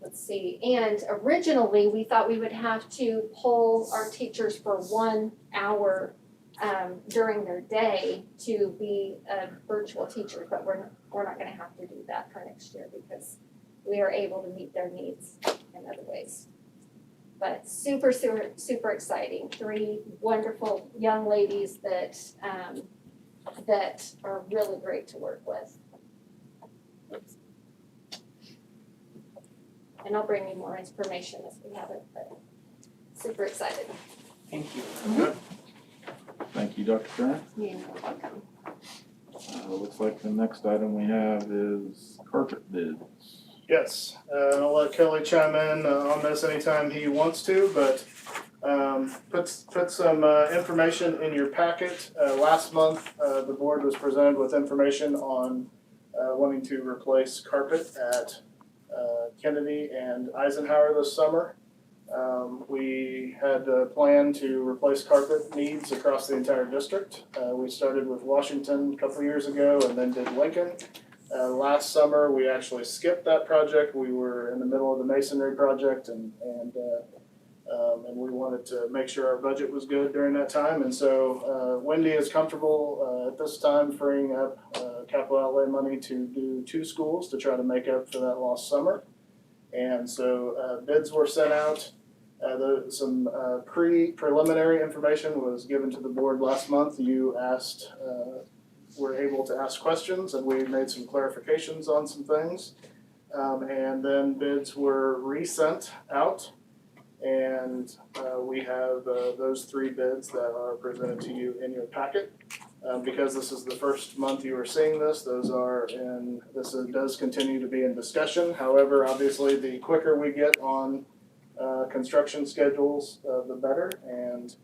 S9: let's see, and originally we thought we would have to poll our teachers for 1 hour during their day to be a virtual teacher, but we're not gonna have to do that for next year because we are able to meet their needs in other ways. But super, super, super exciting. 3 wonderful young ladies that are really great to work with. And I'll bring you more information as we have it, but super excited.
S8: Thank you.
S2: Thank you, Dr. Kern.
S9: You're welcome.
S2: Looks like the next item we have is carpet bids.
S5: Yes, I'll let Kelly chime in on this anytime he wants to, but put some information in your packet. Last month, the board was presented with information on wanting to replace carpet at Kennedy and Eisenhower this summer. We had a plan to replace carpet needs across the entire district. We started with Washington a couple years ago and then did Lincoln. Last summer, we actually skipped that project. We were in the middle of the masonry project and we wanted to make sure our budget was good during that time. And so Wendy is comfortable at this time freeing up capital outlay money to do 2 schools to try to make up for that lost summer. And so bids were sent out. Some preliminary information was given to the board last month. You were able to ask questions, and we made some clarifications on some things. And then bids were resent out, and we have those 3 bids that are presented to you in your packet. Because this is the first month you are seeing this, this does continue to be in discussion. However, obviously, the quicker we get on construction schedules, the better. And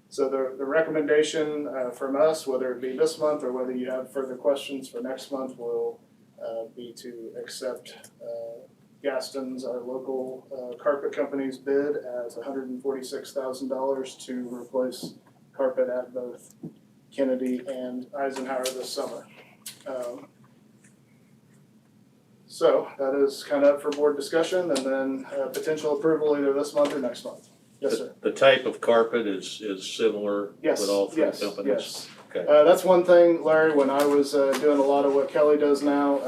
S5: so the recommendation from us, whether it be this month or whether you have further questions for next month, will be to accept Gaston's, our local carpet company's bid as $146,000 to replace carpet at both Kennedy and Eisenhower this summer. So that is kind of up for board discussion and then potential approval either this month or next month. Yes, sir.
S7: The type of carpet is similar
S5: Yes,
S7: with all three
S5: yes,
S7: companies?
S5: yes.
S7: Okay.
S5: That's one thing, Larry, when I was doing a lot of what Kelly does now,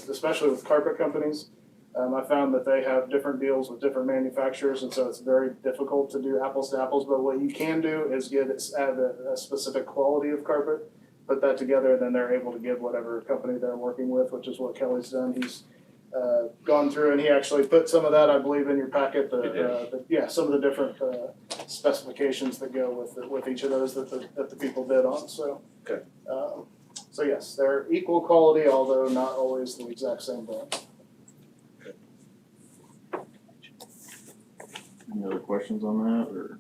S5: especially with carpet companies, I found that they have different deals with different manufacturers, and so it's very difficult to do apples to apples. But what you can do is add a specific quality of carpet, put that together, and then they're able to give whatever company they're working with, which is what Kelly's done. He's gone through and he actually put some of that, I believe, in your packet. Some of the different specifications that go with each of those that the people bid on. So
S7: Okay.
S5: So yes, they're equal quality, although not always the exact same brand.
S2: Any other questions on that, or?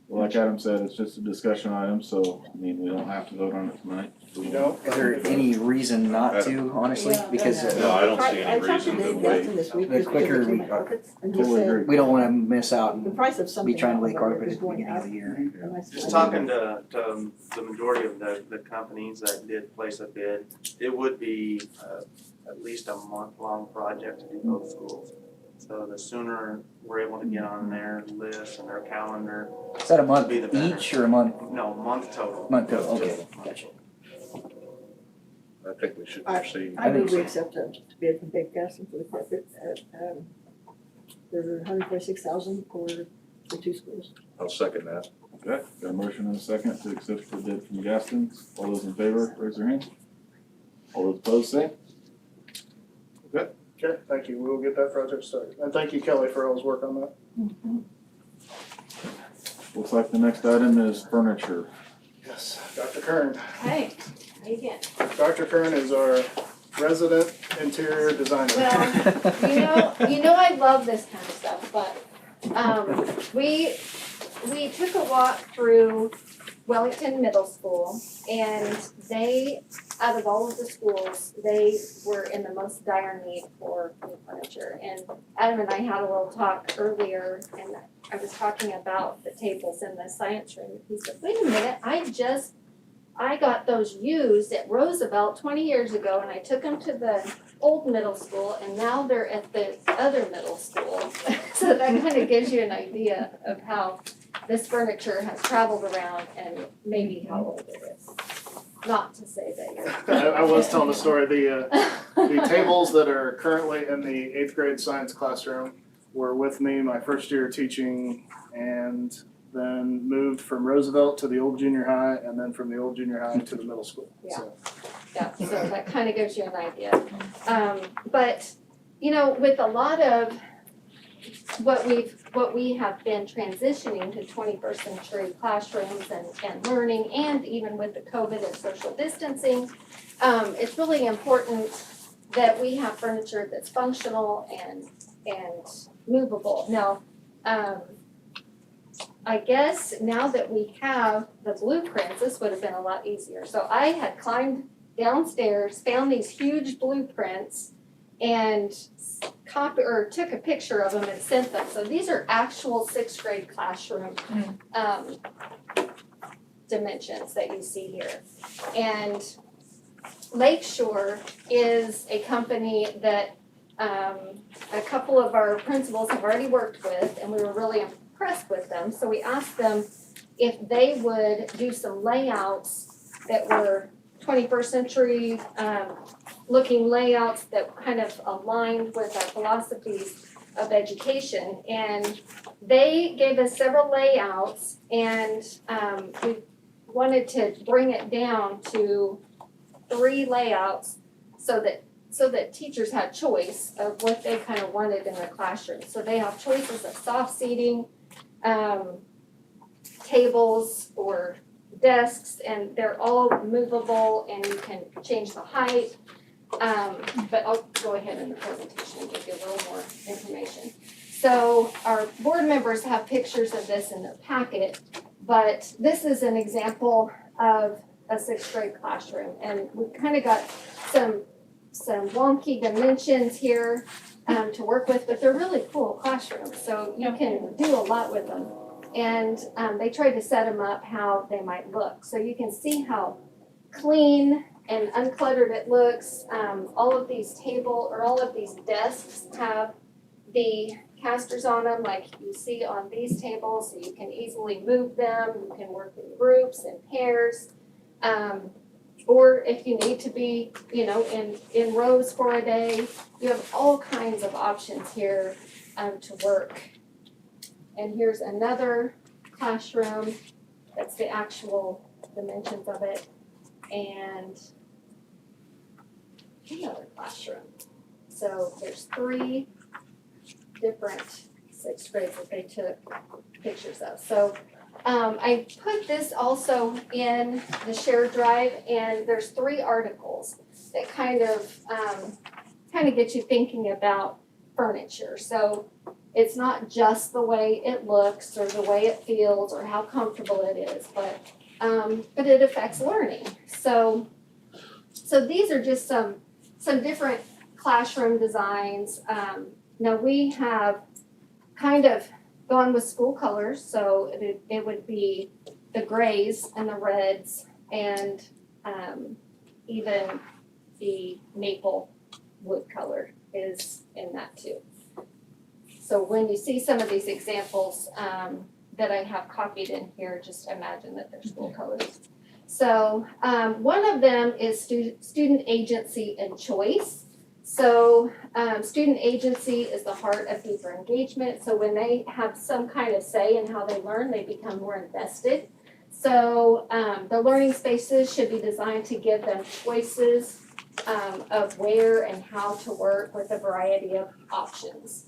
S2: Well, like Adam said, it's just a discussion item, so, I mean, we don't have to vote on it tonight.
S5: You don't?
S4: Is there any reason not to, honestly?
S10: Yeah.
S4: Because
S7: No, I don't see any
S10: I talked to
S7: reason to
S10: Dave
S7: wait.
S10: Gaston this week,
S4: The
S10: just because
S4: quicker
S10: it came
S4: we-
S10: to carpets, and he
S2: Totally
S10: said
S2: agree.
S4: we don't wanna miss out
S10: the
S4: and
S10: price of something.
S4: be trying to lay
S10: else
S4: carpet
S10: is
S4: at the
S10: going
S4: beginning of
S10: up.
S4: the year.
S10: And I said,
S6: Just
S10: I
S6: talking
S10: don't
S6: to the majority of the companies that did place a bid, it would be at least a month-long project to do both schools. So the sooner we're able to get on their list and their calendar,
S4: Is that a month
S6: Be the better.
S4: each or a month?
S6: no, month total.
S4: Month total, okay, gotcha.
S7: I think we should
S10: I-
S7: proceed.
S10: I
S4: think
S10: move we
S4: so.
S10: accept a bid from Dave Gaston for the carpet at, for $146,000 for the two schools.
S7: I'll second that.
S2: Okay, got a motion and a second to accept the bid from Gaston. All those in favor, raise their hand. All those opposed, say.
S5: Okay, thank you. We'll get that project started. And thank you, Kelly, for all his work on that.
S2: Looks like the next item is furniture.
S5: Yes, Dr. Kern.
S9: Okay, again.
S5: Dr. Kern is our resident interior designer.
S9: Well, you know I love this kind of stuff, but we took a walk through Wellington Middle School, and they, out of all of the schools, they were in the most dire need for new furniture. And Adam and I had a little talk earlier, and I was talking about the tables in the science room. He said, wait a minute, I got those used at Roosevelt 20 years ago, and I took them to the old middle school, and now they're at the other middle school. So that kind of gives you an idea of how this furniture has traveled around and maybe how old it is. Not to say that you're.
S5: I was telling a story. The tables that are currently in the 8th grade science classroom were with me my first year teaching, and then moved from Roosevelt to the old junior high, and then from the old junior high to the middle school.
S9: Yeah.
S5: So,
S9: Yeah, so that kind of gives you an idea. But, you know, with a lot of what we have been transitioning to 21st century classrooms and learning, and even with the COVID and social distancing, it's really important that we have furniture that's functional and movable. Now, I guess now that we have the blueprints, this would have been a lot easier. So I had climbed downstairs, found these huge blueprints, and took a picture of them and sent them. So these are actual 6th grade classroom dimensions that you see here. And Lakeshore is a company that a couple of our principals have already worked with, and we were really impressed with them. So we asked them if they would do some layouts that were 21st century looking layouts that kind of aligned with our philosophies of education. And they gave us several layouts, and we wanted to bring it down to 3 layouts so that teachers had choice of what they kind of wanted in their classroom. So they have choices of soft seating, tables or desks, and they're all movable, and you can change the height. But I'll go ahead in the presentation and give you a little more information. So our board members have pictures of this in their packet, but this is an example of a 6th grade classroom, and we've kind of got some wonky dimensions here to work with, but they're really cool classrooms, so you can do a lot with them. and they tried to set them up how they might look. So you can see how clean and uncluttered it looks. All of these desks have the casters on them like you see on these tables, so you can easily move them. You can work in groups and pairs. Or if you need to be, in rows for a day, you have all kinds of options here to work. And here's another classroom. That's the actual dimensions of it. And another classroom. So there's 3 different 6th grades that they took pictures of. So I put this also in the shared drive, and there's 3 articles that kind of get you thinking about furniture. So it's not just the way it looks or the way it feels or how comfortable it is, but it affects learning. So these are just some different classroom designs. Now we have kind of gone with school colors, so it would be the grays and the reds and even the maple wood color is in that too. So when you see some of these examples that I have copied in here, just imagine that they're school colors. So one of them is student agency and choice. So student agency is the heart of deeper engagement. So when they have some kind of say in how they learn, they become more invested. So the learning spaces should be designed to give them choices of where and how to work with a variety of options.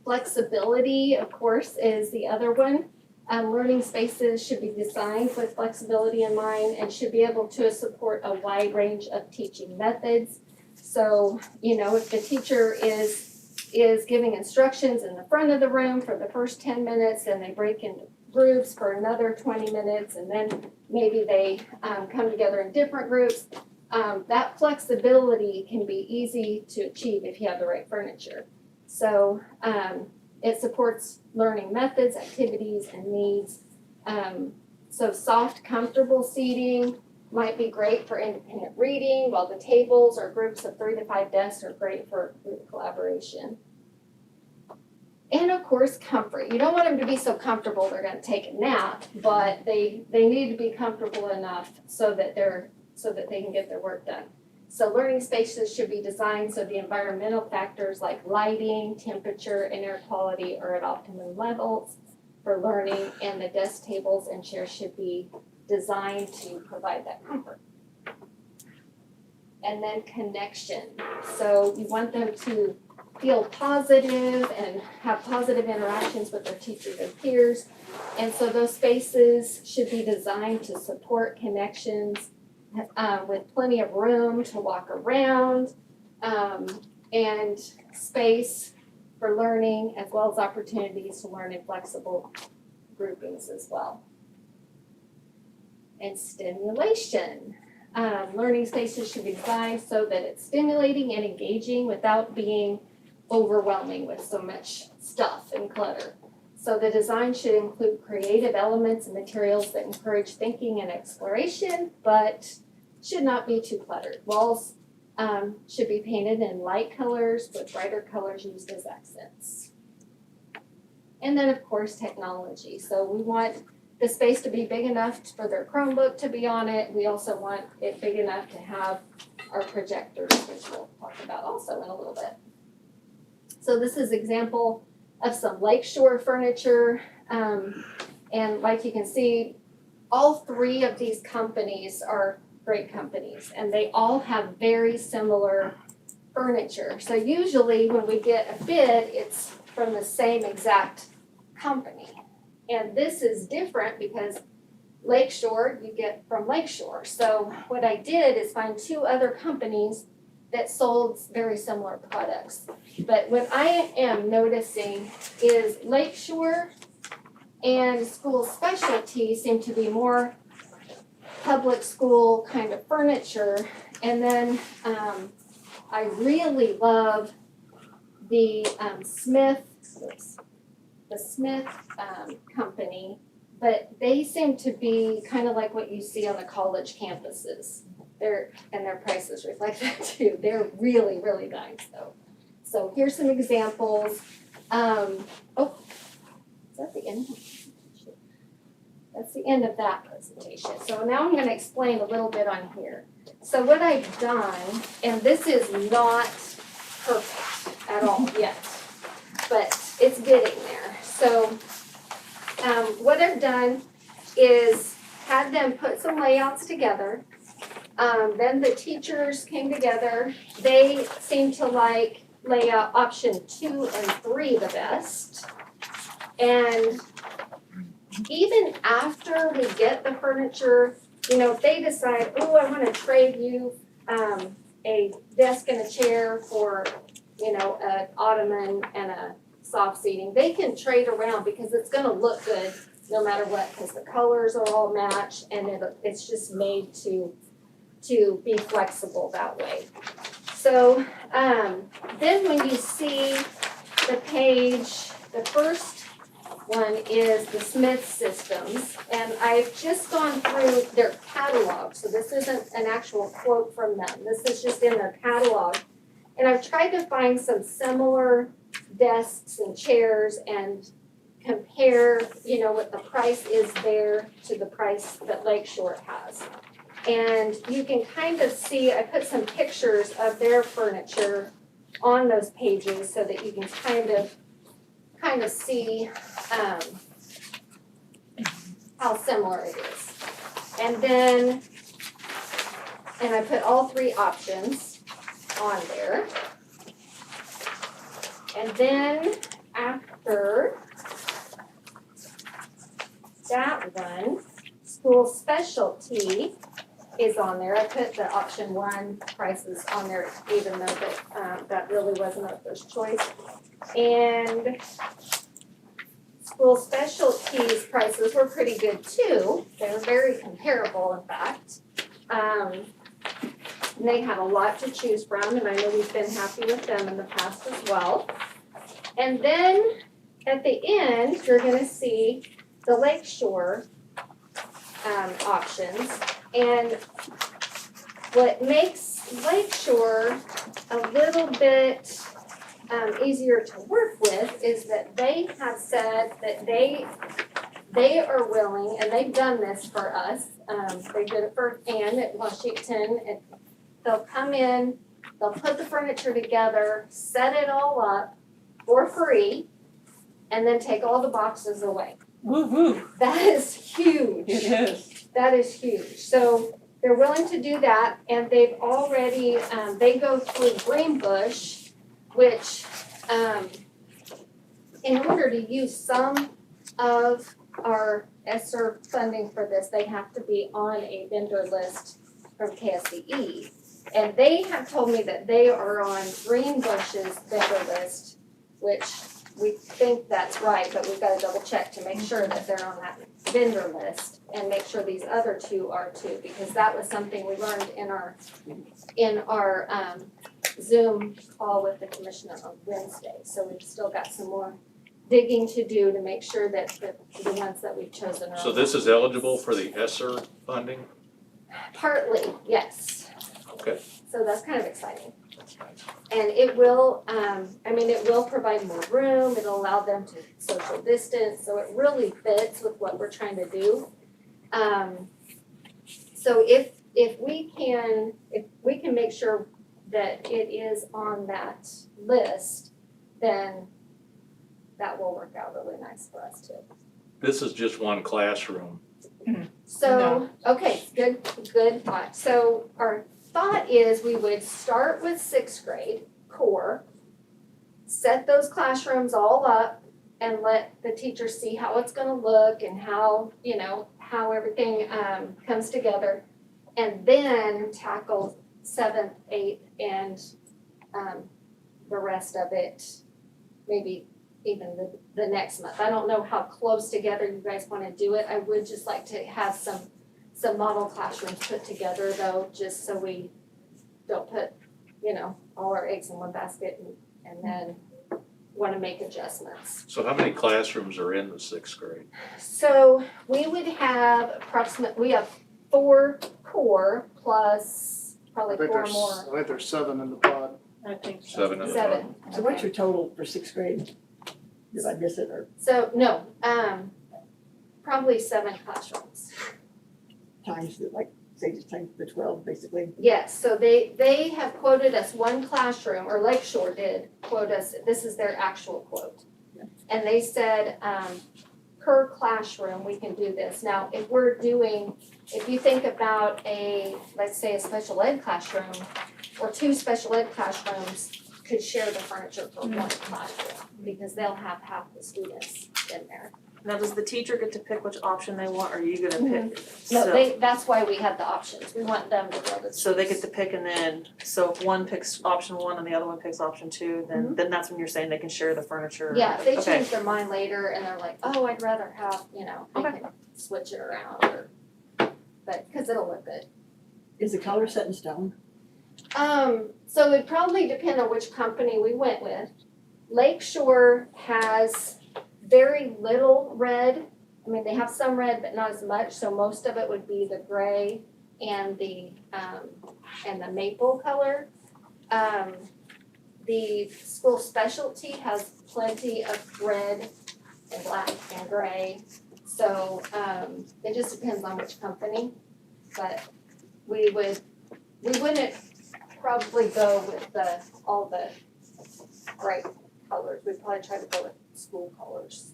S9: Flexibility, of course, is the other one. Learning spaces should be designed with flexibility in mind and should be able to support a wide range of teaching methods. So, if the teacher is giving instructions in the front of the room for the first 10 minutes, and they break into groups for another 20 minutes, and then maybe they come together in different groups, that flexibility can be easy to achieve if you have the right furniture. So it supports learning methods, activities, and needs. So soft, comfortable seating might be great for independent reading, while the tables or groups of 3 to 5 desks are great for group collaboration. And of course, comfort. You don't want them to be so comfortable they're going to take a nap, but they need to be comfortable enough so that they can get their work done. So learning spaces should be designed so the environmental factors like lighting, temperature, and air quality are at optimum levels for learning, and the desk, tables, and chairs should be designed to provide that comfort. And then connection. So you want them to feel positive and have positive interactions with their teachers and peers. And so those spaces should be designed to support connections with plenty of room to walk around and space for learning, as well as opportunities to learn in flexible groupings as well. And stimulation. Learning spaces should be designed so that it's stimulating and engaging without being overwhelming with so much stuff and clutter. So the design should include creative elements and materials that encourage thinking and exploration, but should not be too cluttered. Walls should be painted in light colors with brighter colors used as accents. And then of course technology. So we want the space to be big enough for their Chromebook to be on it. We also want it big enough to have our projectors, which we'll talk about also in a little bit. So this is an example of some lakeshore furniture. And like you can see, all 3 of these companies are great companies, and they all have very similar furniture. So usually when we get a bid, it's from the same exact company. And this is different because Lakeshore, you get from Lakeshore. So what I did is find 2 other companies that sold very similar products. But what I am noticing is Lakeshore and School Specialty seem to be more public school kind of furniture. And then I really love the Smith the Smith, company, but they seem to be kind of like what you see on the college campuses. And their prices reflect that too. They're really, really nice though. So here's some examples. Is that the end? That's the end of that presentation. So now I'm gonna explain a little bit on here. So what I've done, and this is not perfect at all yet, but it's getting there. So what I've done is had them put some layouts together. Then the teachers came together. They seemed to like layout option 2 and 3 the best. And even after we get the furniture, you know, if they decide, oh, I wanna trade you a desk and a chair for, you know, an ottoman and a soft seating, they can trade around because it's gonna look good no matter what, because the colors are all matched and it's just made to be flexible that way. So then when you see the page, the first one is the Smith Systems, and I've just gone through their catalog, so this isn't an actual quote from them, this is just in their catalog. And I've tried to find some similar desks and chairs and compare, you know, what the price is there to the price that Lakeshore has. And you can kind of see, I put some pictures of their furniture on those pages so that you can kind of see how similar it is. And then, and I put all 3 options on there. And then after that one, school specialty is on there. I put the option 1 prices on there, even though that really wasn't our first choice. And school specialties prices were pretty good too. They were very comparable, in fact. And they had a lot to choose from, and I know we've been happy with them in the past as well. And then at the end, you're gonna see the Lakeshore options. And what makes Lakeshore a little bit easier to work with is that they have said that they are willing, and they've done this for us. They did it for Ann at Washington, and they'll come in, they'll put the furniture together, set it all up for free, and then take all the boxes away.
S1: Woo-hoo.
S9: That is huge.
S1: It is.
S9: That is huge. So they're willing to do that, and they've already, they go through Greenbush, which, in order to use some of our ESSER funding for this, they have to be on a vendor list from KSCE. And they have told me that they are on Greenbush's vendor list, which we think that's right, but we've got to double check to make sure that they're on that vendor list and make sure these other 2 are too, because that was something we learned in our Zoom call with the commissioner on Wednesday. So we've still got some more digging to do to make sure that the ones that we've chosen are.
S7: So this is eligible for the ESSER funding?
S9: Partly, yes.
S7: Okay.
S9: So that's kind of exciting. And it will, it will provide more room, it'll allow them to social distance, so it really fits with what we're trying to do. So if we can make sure that it is on that list, then that will work out really nice for us too.
S7: This is just one classroom.
S9: So, okay, good thought. So our thought is we would start with 6th grade core, set those classrooms all up and let the teachers see how it's gonna look and how everything comes together. And then tackle 7th, 8th, and the rest of it, maybe even the next month. I don't know how close together you guys wanna do it. I would just like to have some model classrooms put together though, just so we don't put, all our eggs in one basket and then wanna make adjustments.
S7: So how many classrooms are in the sixth grade?
S9: So we would have we have 4 core plus probably 4 more.
S5: I think there's 7 in the pod.
S1: I think so.
S7: 7 in the
S9: Seven.
S10: So what's your total for sixth grade? Did I miss it or
S9: So, no, probably 7 classrooms.
S10: times, like, say just times the 12, basically?
S9: Yes, so they have quoted us 1 classroom, or Lakeshore did quote us, this is their actual quote.
S10: Yeah.
S9: And they said, per classroom, we can do this. Now, if you think about let's say a special ed classroom, or 2 special ed classrooms could share the furniture for 1 classroom, because they'll have half the students in there.
S1: Now, does the teacher get to pick which option they want, or are you gonna pick?
S9: No,
S1: So-
S9: that's why we have the options, we want them to be able to
S1: So they get
S9: choose.
S1: to pick, and then, so if one picks option 1 and the other one picks option 2, then that's when you're saying they can share the furniture.
S9: Yeah, if they
S1: Okay.
S9: change their mind later and they're like, oh, I'd rather have, they
S1: Okay.
S9: can switch it around cause it'll look good.
S10: Is the color set in stone?
S9: So it'd probably depend on which company we went with. Lakeshore has very little red. I mean, they have some red, but not as much, so most of it would be the gray and the maple color. The school specialty has plenty of red and black and gray. So, it just depends on which company, but we wouldn't probably go with all the bright colors. We'd probably try to go with school colors.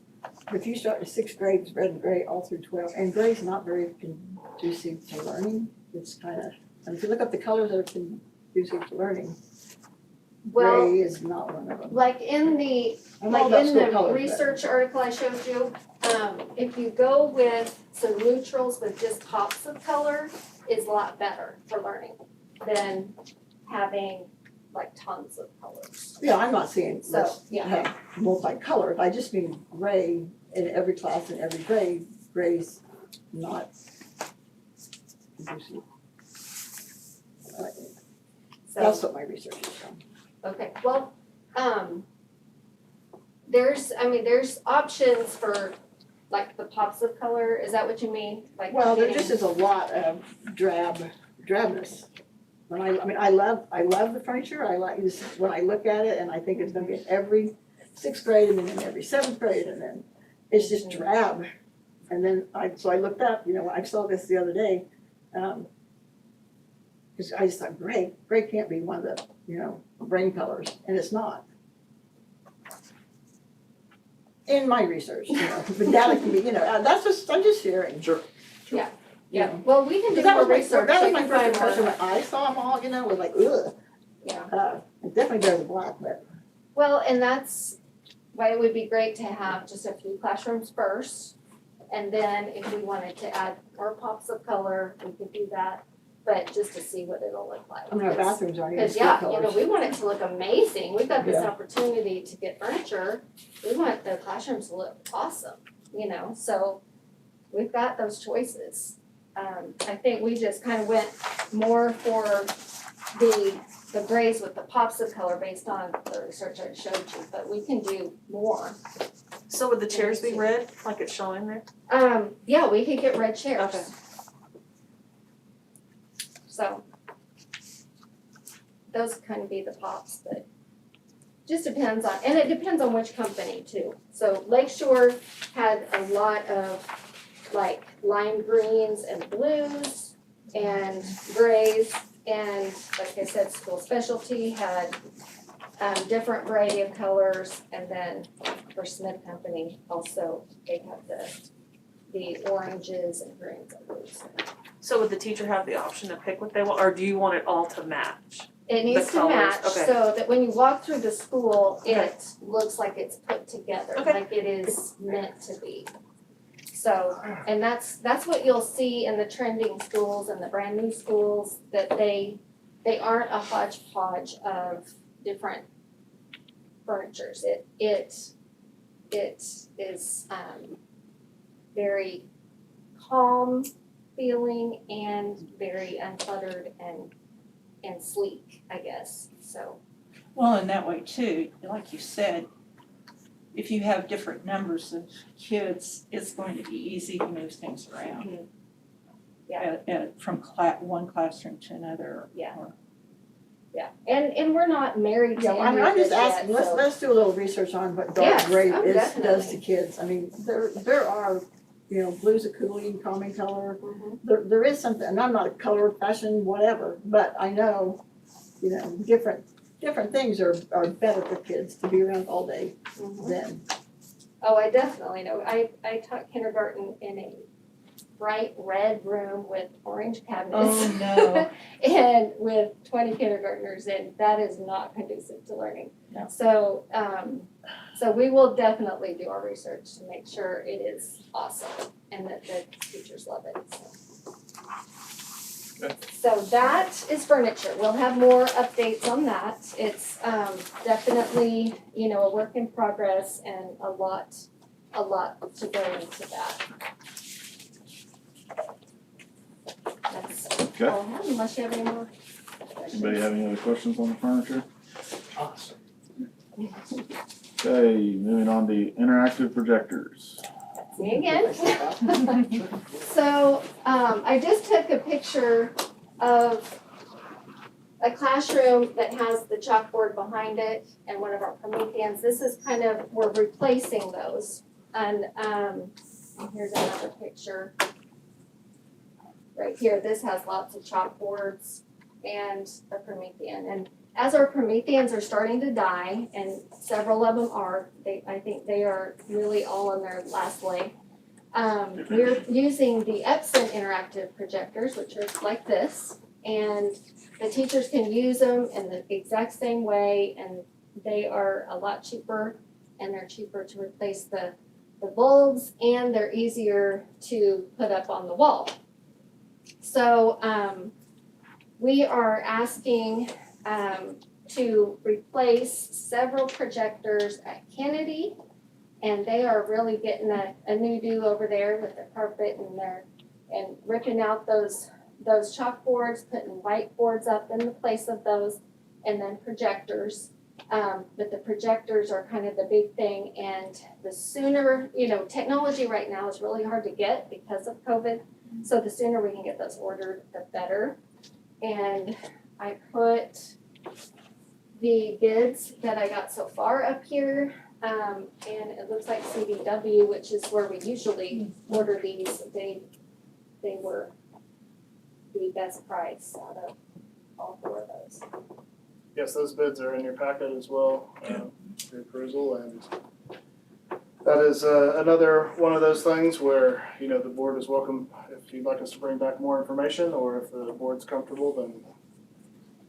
S10: If you start in sixth grade, it's red and gray all through 12, and gray's not very conducive to learning. It's kinda, and if you look up the colors that are conducive to learning,
S9: Well,
S10: gray is not one of them.
S9: like in the
S10: I'm all about school colors, but-
S9: research article I showed you, if you go with some neutrals with just pops of color is a lot better for learning than having like tons of colors.
S10: Yeah, I'm not saying
S9: So,
S10: let's
S9: yeah.
S10: have multicolored, I just mean gray in every class and every grade, gray's not conducive. That's
S9: So,
S10: what my research is from.
S9: okay, well, there's options for like the pops of color, is that what you mean? Like
S10: Well, there
S9: getting-
S10: just is a lot of drabness. I love the furniture, I like this, when I look at it and I think it's gonna be in every sixth grade and then in every seventh grade and then it's just drab. And then I looked up, I saw this the other day, cause I just thought gray can't be one of the, brain colors, and it's not. In my research, but data can be, I'm just sharing.
S11: Sure.
S9: Yeah, well, we can do
S10: Cause that
S9: more
S10: was my,
S9: research,
S10: that
S9: so
S10: was my
S9: you
S10: first
S9: find
S10: impression
S9: more.
S10: when I saw them all, was like, ugh.
S9: Yeah.
S10: It's definitely better than black, but.
S9: Well, and that's why it would be great to have just a few classrooms first. And then if we wanted to add more pops of color, we could do that, but just to see what it'll look like.
S10: Our bathrooms aren't even
S9: Cause
S10: school
S9: yeah,
S10: colors.
S9: we want it to look amazing, we've got this
S10: Yeah.
S9: opportunity to get furniture, we want the classrooms to look awesome, so we've got those choices. I think we just kind of went more for the grays with the pops of color based on the research I showed you, but we can do more.
S1: So would the chairs be red, like it's showing there?
S9: Yeah, we could get red chairs.
S1: Okay.
S9: So those kind of be the pops, but just depends on, and it depends on which company too. So Lakeshore had a lot of like lime greens and blues and grays, and like I said, School Specialty had different variety of colors, and then for Smith Company also, they have the oranges and greens and blues.
S1: So would the teacher have the option to pick what they want, or do you want it all to match?
S9: It needs to
S1: colors,
S9: match,
S1: okay.
S9: so that when you walk through the school,
S1: Okay.
S9: it looks like it's put together,
S1: Okay.
S9: like it is meant to be. So, and that's what you'll see in the trending schools and the brand new schools, that they aren't a hodgepodge of different furnitures. It is very calm feeling and very uncluttered and sleek, I guess, so.
S13: Well, in that way too, like you said,
S1: if you have different numbers of kids, it's going to be easy to move things around.
S9: Yeah.
S1: From one classroom to another.
S9: Yeah.
S1: or-
S9: Yeah, and we're not married to
S10: Yeah,
S9: any
S10: I mean,
S9: of
S10: I'm just
S9: this yet,
S10: asking, let's,
S9: so-
S10: let's do a little research on what dark
S9: Yes,
S10: gray
S9: oh,
S10: does to
S9: definitely.
S10: kids. I mean, there are, you know, blue's a coolie, calming color.
S9: Mhm.
S10: There is something, and I'm not a color, fashion, whatever, but I know, you know, different things are better for kids to be around all day
S9: Mhm.
S10: than.
S9: Oh, I definitely know. I taught kindergarten in a bright red room with orange cabinets.
S1: Oh, no.
S9: And with 20 kindergartners, and that is not conducive to learning.
S1: No.
S9: So, so we will definitely do our research to make sure it is awesome and that the teachers love it, so.
S2: Okay.
S9: So that is furniture. We'll have more updates on that. It's, definitely, you know, a work in progress and a lot to go into that. That's
S2: Okay.
S9: all I have, unless you have any more questions.
S2: Anybody have any other questions on the furniture?
S8: Awesome.
S2: Okay, moving on to interactive projectors.
S9: Me again. So, I just took a picture of a classroom that has the chalkboard behind it and one of our Prometheans. This is kind of, we're replacing those. And, here's another picture. Right here, this has lots of chalkboards and a Promethean. And as our Prometheans are starting to die, and several of them are, I think they are really all on their last leg. We're using the Epson interactive projectors, which are like this, and the teachers can use them in the exact same way, and they are a lot cheaper, and they're cheaper to replace the bulbs, and they're easier to put up on the wall. So, we are asking, to replace several projectors at Kennedy, and they are really getting a new do over there with the carpet and ripping out those chalkboards, putting whiteboards up in the place of those, and then projectors. But the projectors are kind of the big thing, and the sooner, you know, technology right now is really hard to get because of COVID. So the sooner we can get those ordered, the better. And I put the bids that I got so far up here, and it looks like CDW, which is where we usually order these, they were the best price out of all four of those.
S5: Yes, those bids are in your packet as well, for approval, and that is another one of those things where, you know, the board is welcome, if you'd like us to bring back more information, or if the board's comfortable, then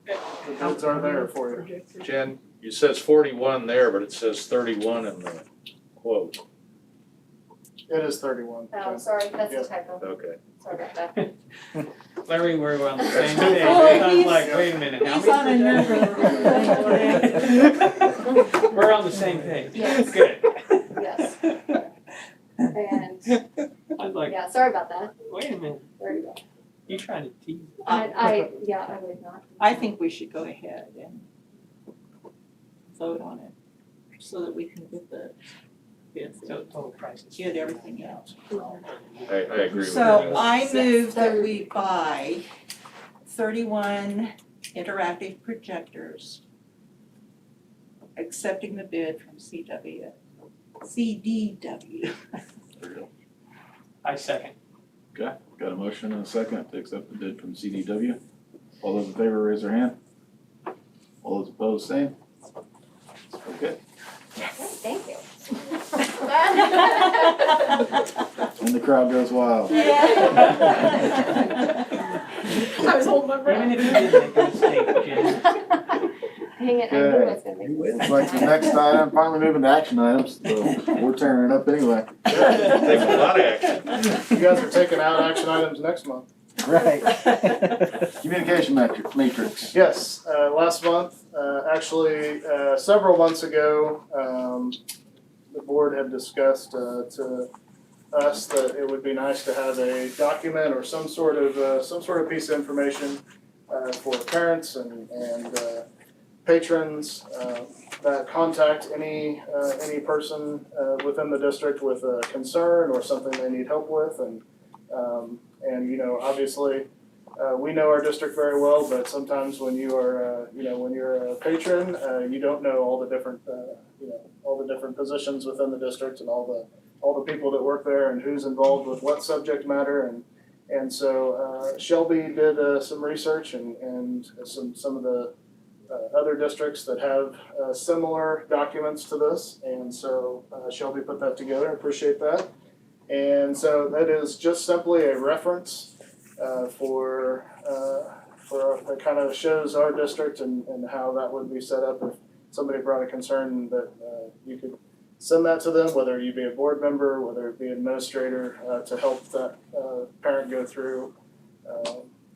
S5: the bids are there for you.
S7: Jen, it says 41 there, but it says 31 in the quote.
S5: It is 31.
S9: Oh, sorry, that's
S5: Yeah.
S9: a typo,
S7: Okay.
S9: sorry about that.
S8: Larry, we're on the same page.
S1: Oh,
S8: I was
S1: he's-
S8: like, wait a minute, how
S1: He's on a
S8: many
S1: number.
S8: projectors? We're on the same page.
S9: Yes.
S8: Good.
S9: Yes. And,
S8: I was like,
S9: yeah, sorry about that,
S8: wait a minute,
S9: there you go.
S8: you trying to tease?
S9: I would not.
S1: I think we should go ahead and vote on it so that we can get the bids,
S8: So total prices.
S1: get everything else.
S7: I agree with
S1: So
S7: that.
S1: I move that we buy 31 interactive projectors, accepting the bid from CDW.
S8: I second.
S2: Okay, got a motion and a second to accept the bid from CDW. All those in favor, raise their hand. All those opposed, same. Okay,
S9: Thank you.
S2: and the crowd goes wild.
S10: I was holding my
S8: Even if you did make a mistake, Jen.
S9: Dang it, I knew I was gonna make this.
S2: It's like the next item, finally moving to action items, so we're tearing it up anyway.
S7: Takes a lot of action.
S5: You guys are taking out action items next month.
S4: Right.
S2: Communication matrix.
S5: Yes, last month, actually, several months ago, the board had discussed to us that it would be nice to have a document or some sort of piece of information for parents and patrons contact any person within the district with a concern or something they need help with, and obviously we know our district very well, but sometimes when you are when you're a patron, you don't know all the different all the different positions within the district and all the people that work there and who's involved with what subject matter, and so Shelby did some research and some of the other districts that have similar documents to this, and so Shelby put that together. I appreciate that. And so that is just simply a reference for that kind of shows our district and how that would be set up if somebody brought a concern, that you could send that to them, whether you be a board member, whether it be administrator, to help that parent go through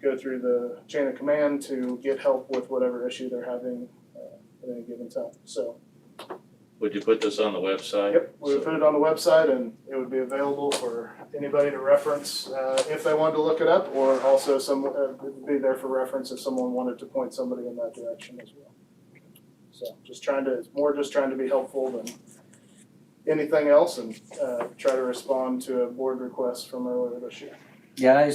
S5: the chain of command to get help with whatever issue they're having at any given time. So,
S7: Would you put this on the website?
S5: yep, we would put it on the website, and it would be available for anybody to reference if they wanted to look it up, or also it would be there for reference if someone wanted to point somebody in that direction as well. So, it's more just trying to be helpful than anything else, and try to respond to a board request from earlier this year.
S4: Yeah,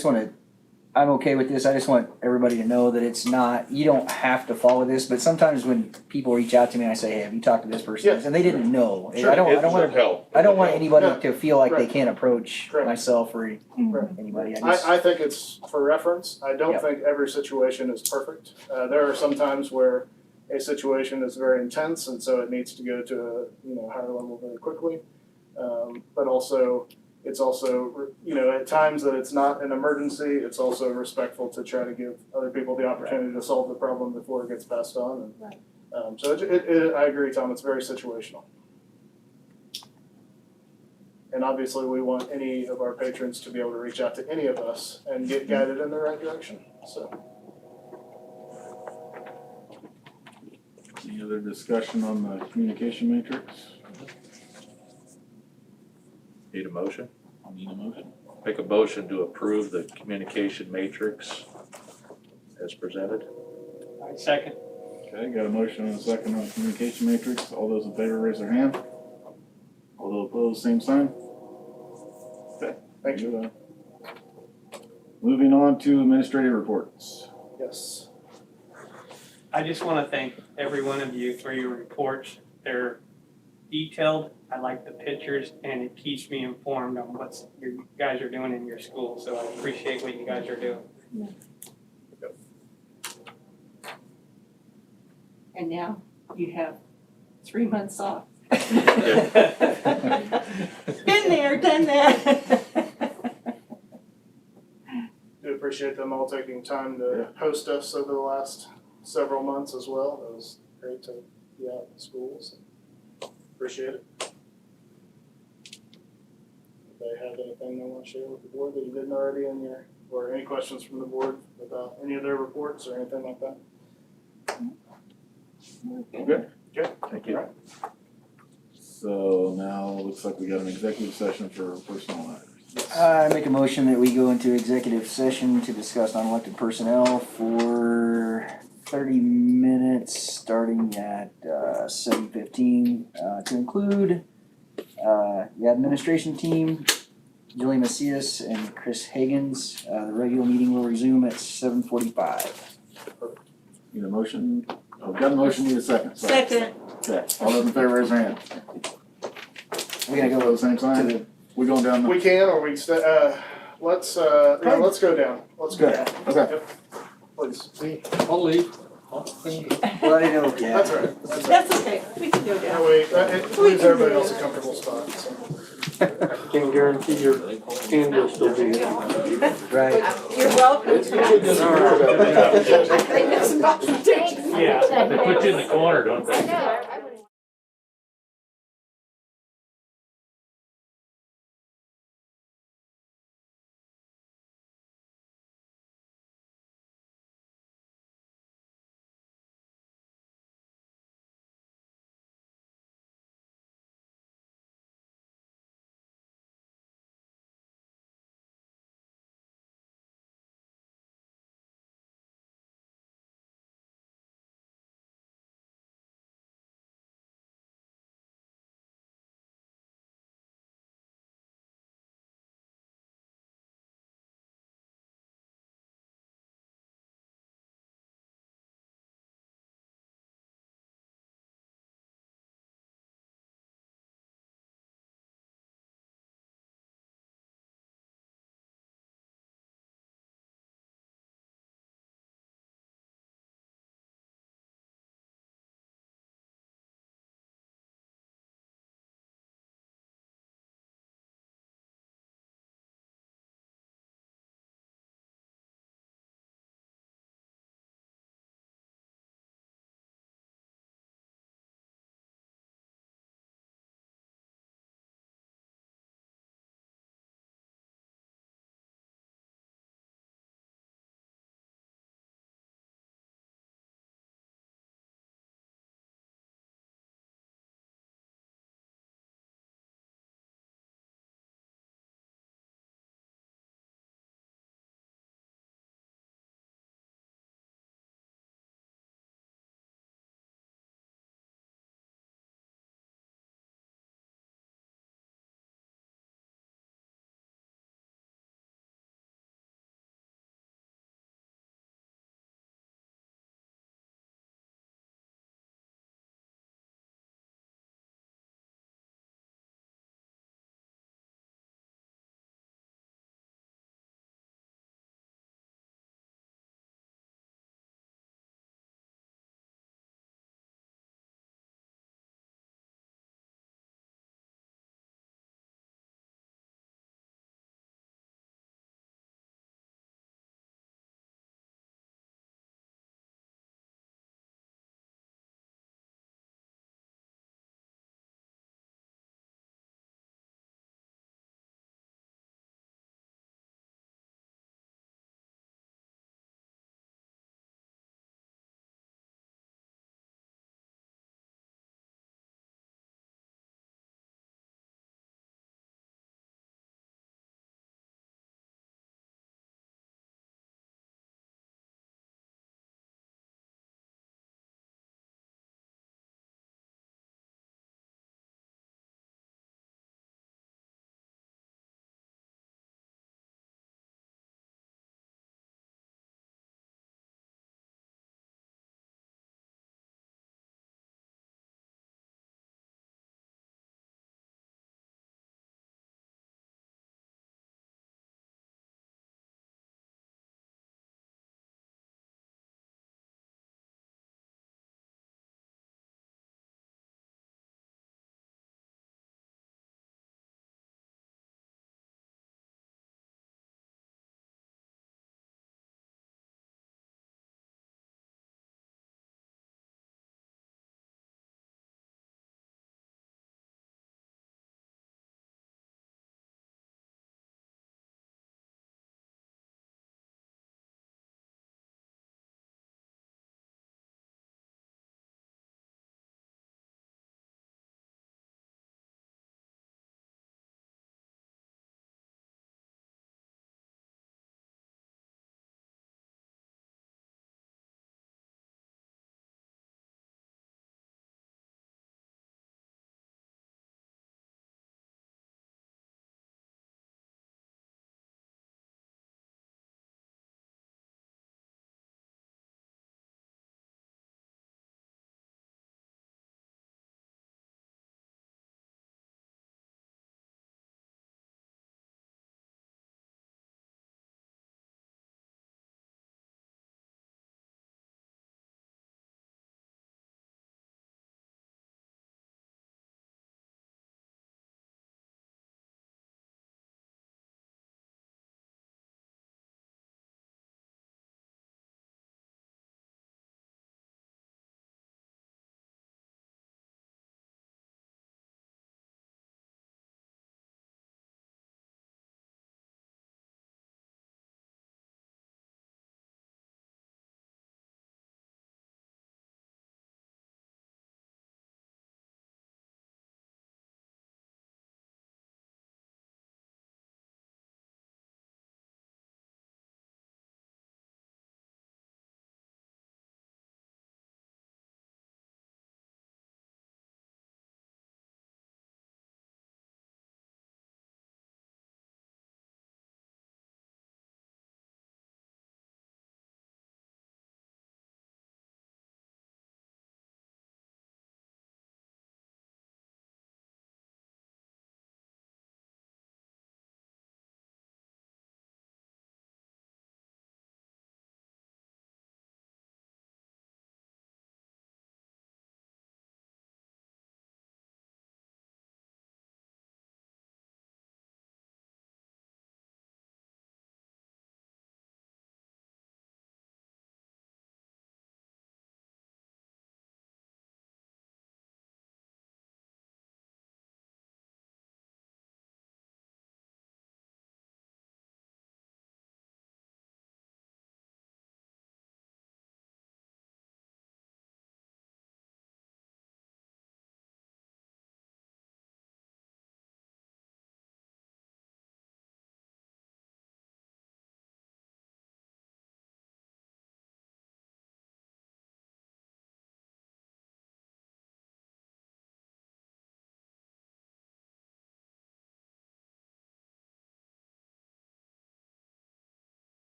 S4: I'm okay with this. I just want everybody to know that it's not, you don't have to follow this, but sometimes when people reach out to me and I say, hey, have you talked to this person?
S5: Yes.
S4: And they didn't know.
S5: Sure.
S4: I don't
S7: It
S4: want
S7: would help.
S4: I don't want anybody
S5: Yeah.
S4: to feel like they
S5: Right.
S4: can't approach
S5: Correct.
S4: myself or
S5: Right.
S4: anybody.
S5: I think it's for reference. I don't
S4: Yep.
S5: think every situation is perfect. There are some times where a situation is very intense, and so it needs to go to a higher level very quickly. But also, it's also at times that it's not an emergency. It's also respectful to try to give other people the opportunity to solve the problem before it gets passed on. And,
S10: Right.
S5: So I agree, Tom. It's very situational. And obviously, we want any of our patrons to be able to reach out to any of us and get guided in the right direction. So,
S2: Any other discussion on the communication matrix?
S7: Need a motion?
S2: I need a motion.
S7: Make a motion to approve the communication matrix as presented.
S8: Second.
S2: Okay, got a motion and a second on the communication matrix. All those in favor raise their hand. All those opposed, same sign. Okay,
S5: thank you.
S2: you. Moving on to administrative reports.
S5: Yes.
S8: I just want to thank every one of you for your reports. They're detailed. I like the pictures, and it keeps me informed on what you guys are doing in your school. So I appreciate what you guys are doing.
S1: And now you have 3 months off. Been there, done that.
S5: Do appreciate them all taking time to host us over the last several months as well. It was great to be out in schools. Appreciate it. Anybody have anything they want to share with the board that you didn't already or any questions from the board about any of their reports or anything like that?
S2: Good.
S5: Okay.
S2: Thank you. So now it looks like we got an executive session for personnel matters.
S4: I make a motion that we go into executive session to discuss non-elected personnel for 30 minutes, starting at 7:15, to include the administration team, Julie Macias and Chris Higgins. The regular meeting will resume at 7:45.
S2: Need a motion? Oh, got a motion, need a second. Sorry.
S1: Second.
S2: Okay, all those in favor raise their hand.
S4: We're gonna
S2: All
S4: go
S2: the same sign? We going down the?
S5: We can, or we let's go down. Let's go
S2: Good,
S5: down.
S2: okay.
S5: Yep. Please.
S7: I'll leave.
S4: Well, I didn't know, yeah.
S5: That's all right. That's all right.
S1: That's okay, we can go
S5: That
S1: down.
S5: way, it leaves everybody else a comfortable spot. So.
S13: Can't guarantee your hand will still be here.
S4: Right.
S1: You're welcome.
S7: Yeah, they put you in the corner, don't they?
S9: I know.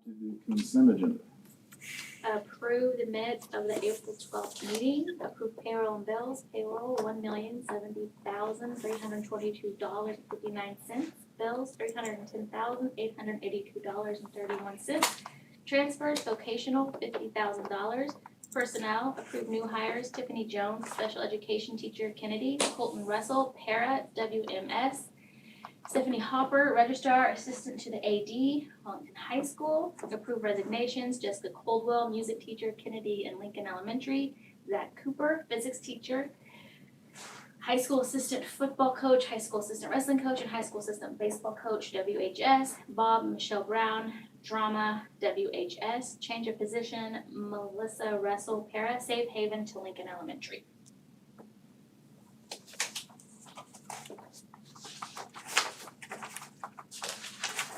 S2: to the consent agenda.
S3: Approve the minutes of the April 12th meeting, approve payroll and bills, payroll $1,070,322.59, bills $310,882.31, transfers vocational $50,000, personnel, approve new hires Tiffany Jones, special education teacher Kennedy, Colton Russell, para, WMS, Stephanie Hopper, Registrar, Assistant to the AD, Wellington High School. Approve resignations, Jessica Coldwell, Music Teacher, Kennedy and Lincoln Elementary, Zach Cooper, Physics Teacher, High School Assistant Football Coach, High School Assistant Wrestling Coach, and High School Assistant Baseball Coach, WHS, Bob and Michelle Brown, Drama, WHS. Change of position, Melissa Russell, Para, Safe Haven to Lincoln Elementary.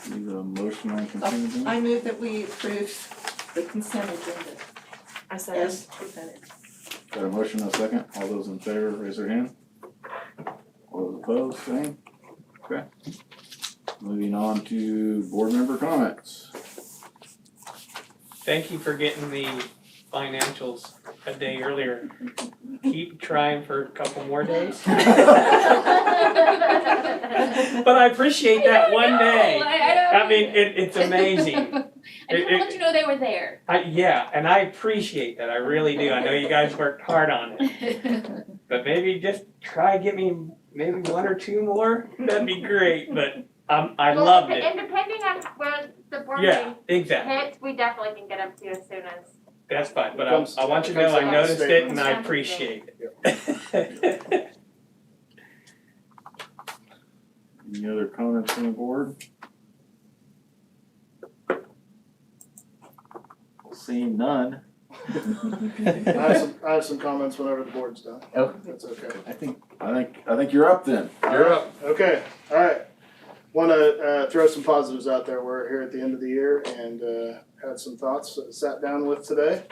S2: Need a motion on consent agenda?
S1: I move that we approve the consent agenda.
S14: I
S1: As
S14: second.
S1: presented.
S2: Got a motion and a second, all those in favor, raise their hand. All those opposed, same. Okay. Moving on to board member comments.
S8: Thank you for getting the financials a day earlier. Keep trying for a couple more days. But I appreciate that one day. I mean, it's amazing.
S3: I just want you to know they were there.
S8: Yeah, and I appreciate that, I really do. I know you guys worked hard on it. But maybe just try get me maybe one or two more, that'd be great, but I loved it.
S14: And depending on where the board
S8: Yeah,
S14: meeting
S8: exactly,
S14: hits, we definitely can get them to you as soon as.
S8: that's fine, but
S5: Becomes-
S8: I want you to know I
S5: becomes a
S8: noticed it and I
S14: statement.
S8: appreciate it.
S2: Any other comments from the board? Seeing none.
S5: I have some comments whenever the board's done.
S4: Oh.
S5: That's okay.
S2: I think you're up then.
S7: You're up.
S5: Okay, all right. Want to throw some positives out there. We're here at the end of the year and had some thoughts sat down with today.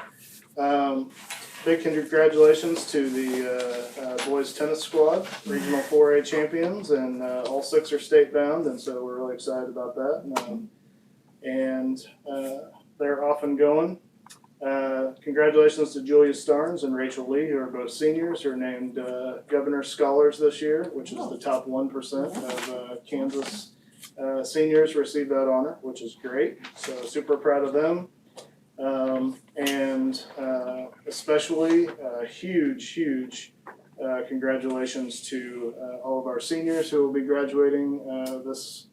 S5: Big congratulations to the boys tennis squad, regional 4A champions, and all 6 are state bound, and so we're really excited about that. And they're off and going. Congratulations to Julia Starnes and Rachel Lee, who are both seniors, who are named Governor's Scholars this year, which is the top 1% of Kansas seniors receive that honor, which is great. So super proud of them. And especially huge congratulations to all of our seniors who will be graduating this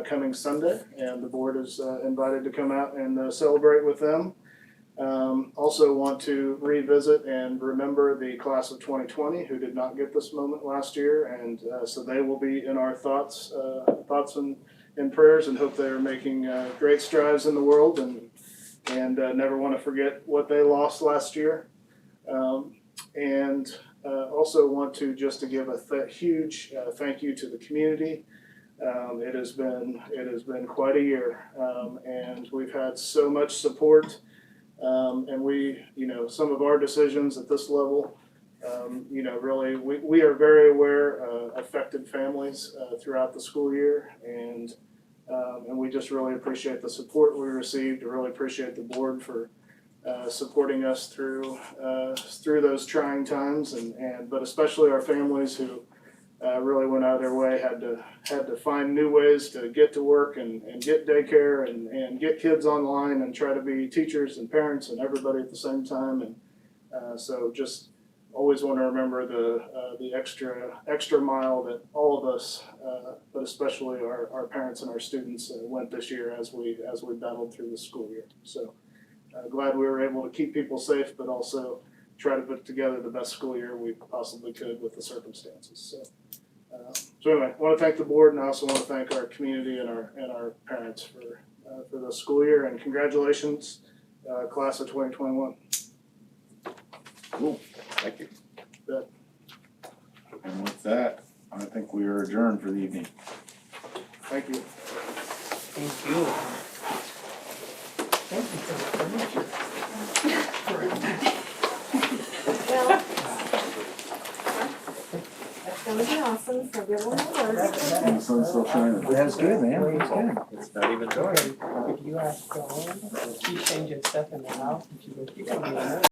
S5: coming Sunday, and the board is invited to come out and celebrate with them. Also want to revisit and remember the class of 2020 who did not get this moment last year, and so they will be in our thoughts and prayers, and hope they are making great strides in the world, and never want to forget what they lost last year. And also want to give a huge thank you to the community. It has been quite a year, and we've had so much support, and we, some of our decisions at this level, really, we are very aware of affected families throughout the school year, and we just really appreciate the support we received. I really appreciate the board for supporting us through those trying times, but especially our families who really went out of their way, had to find new ways to get to work and get daycare and get kids online and try to be teachers and parents and everybody at the same time. And so just always want to remember the extra mile that all of us, but especially our parents and our students went this year as we battled through the school year. So glad we were able to keep people safe, but also try to put together the best school year we possibly could with the circumstances. So anyway, I want to thank the board, and I also want to thank our community and our parents for the school year, and congratulations, class of 2021.
S2: Cool.
S7: Thank you.
S2: And with that, I think we are adjourned for the evening.
S5: Thank you.
S8: Thank you.
S1: Thank you for the furniture.
S9: Well,
S1: That's
S10: That would be awesome, so give one more word.
S2: The sun's still shining.
S4: That's good, man, that's good.
S7: It's not even dark.
S8: If you ask Joanne, she's changing stuff in the house, and she goes, you can be in there.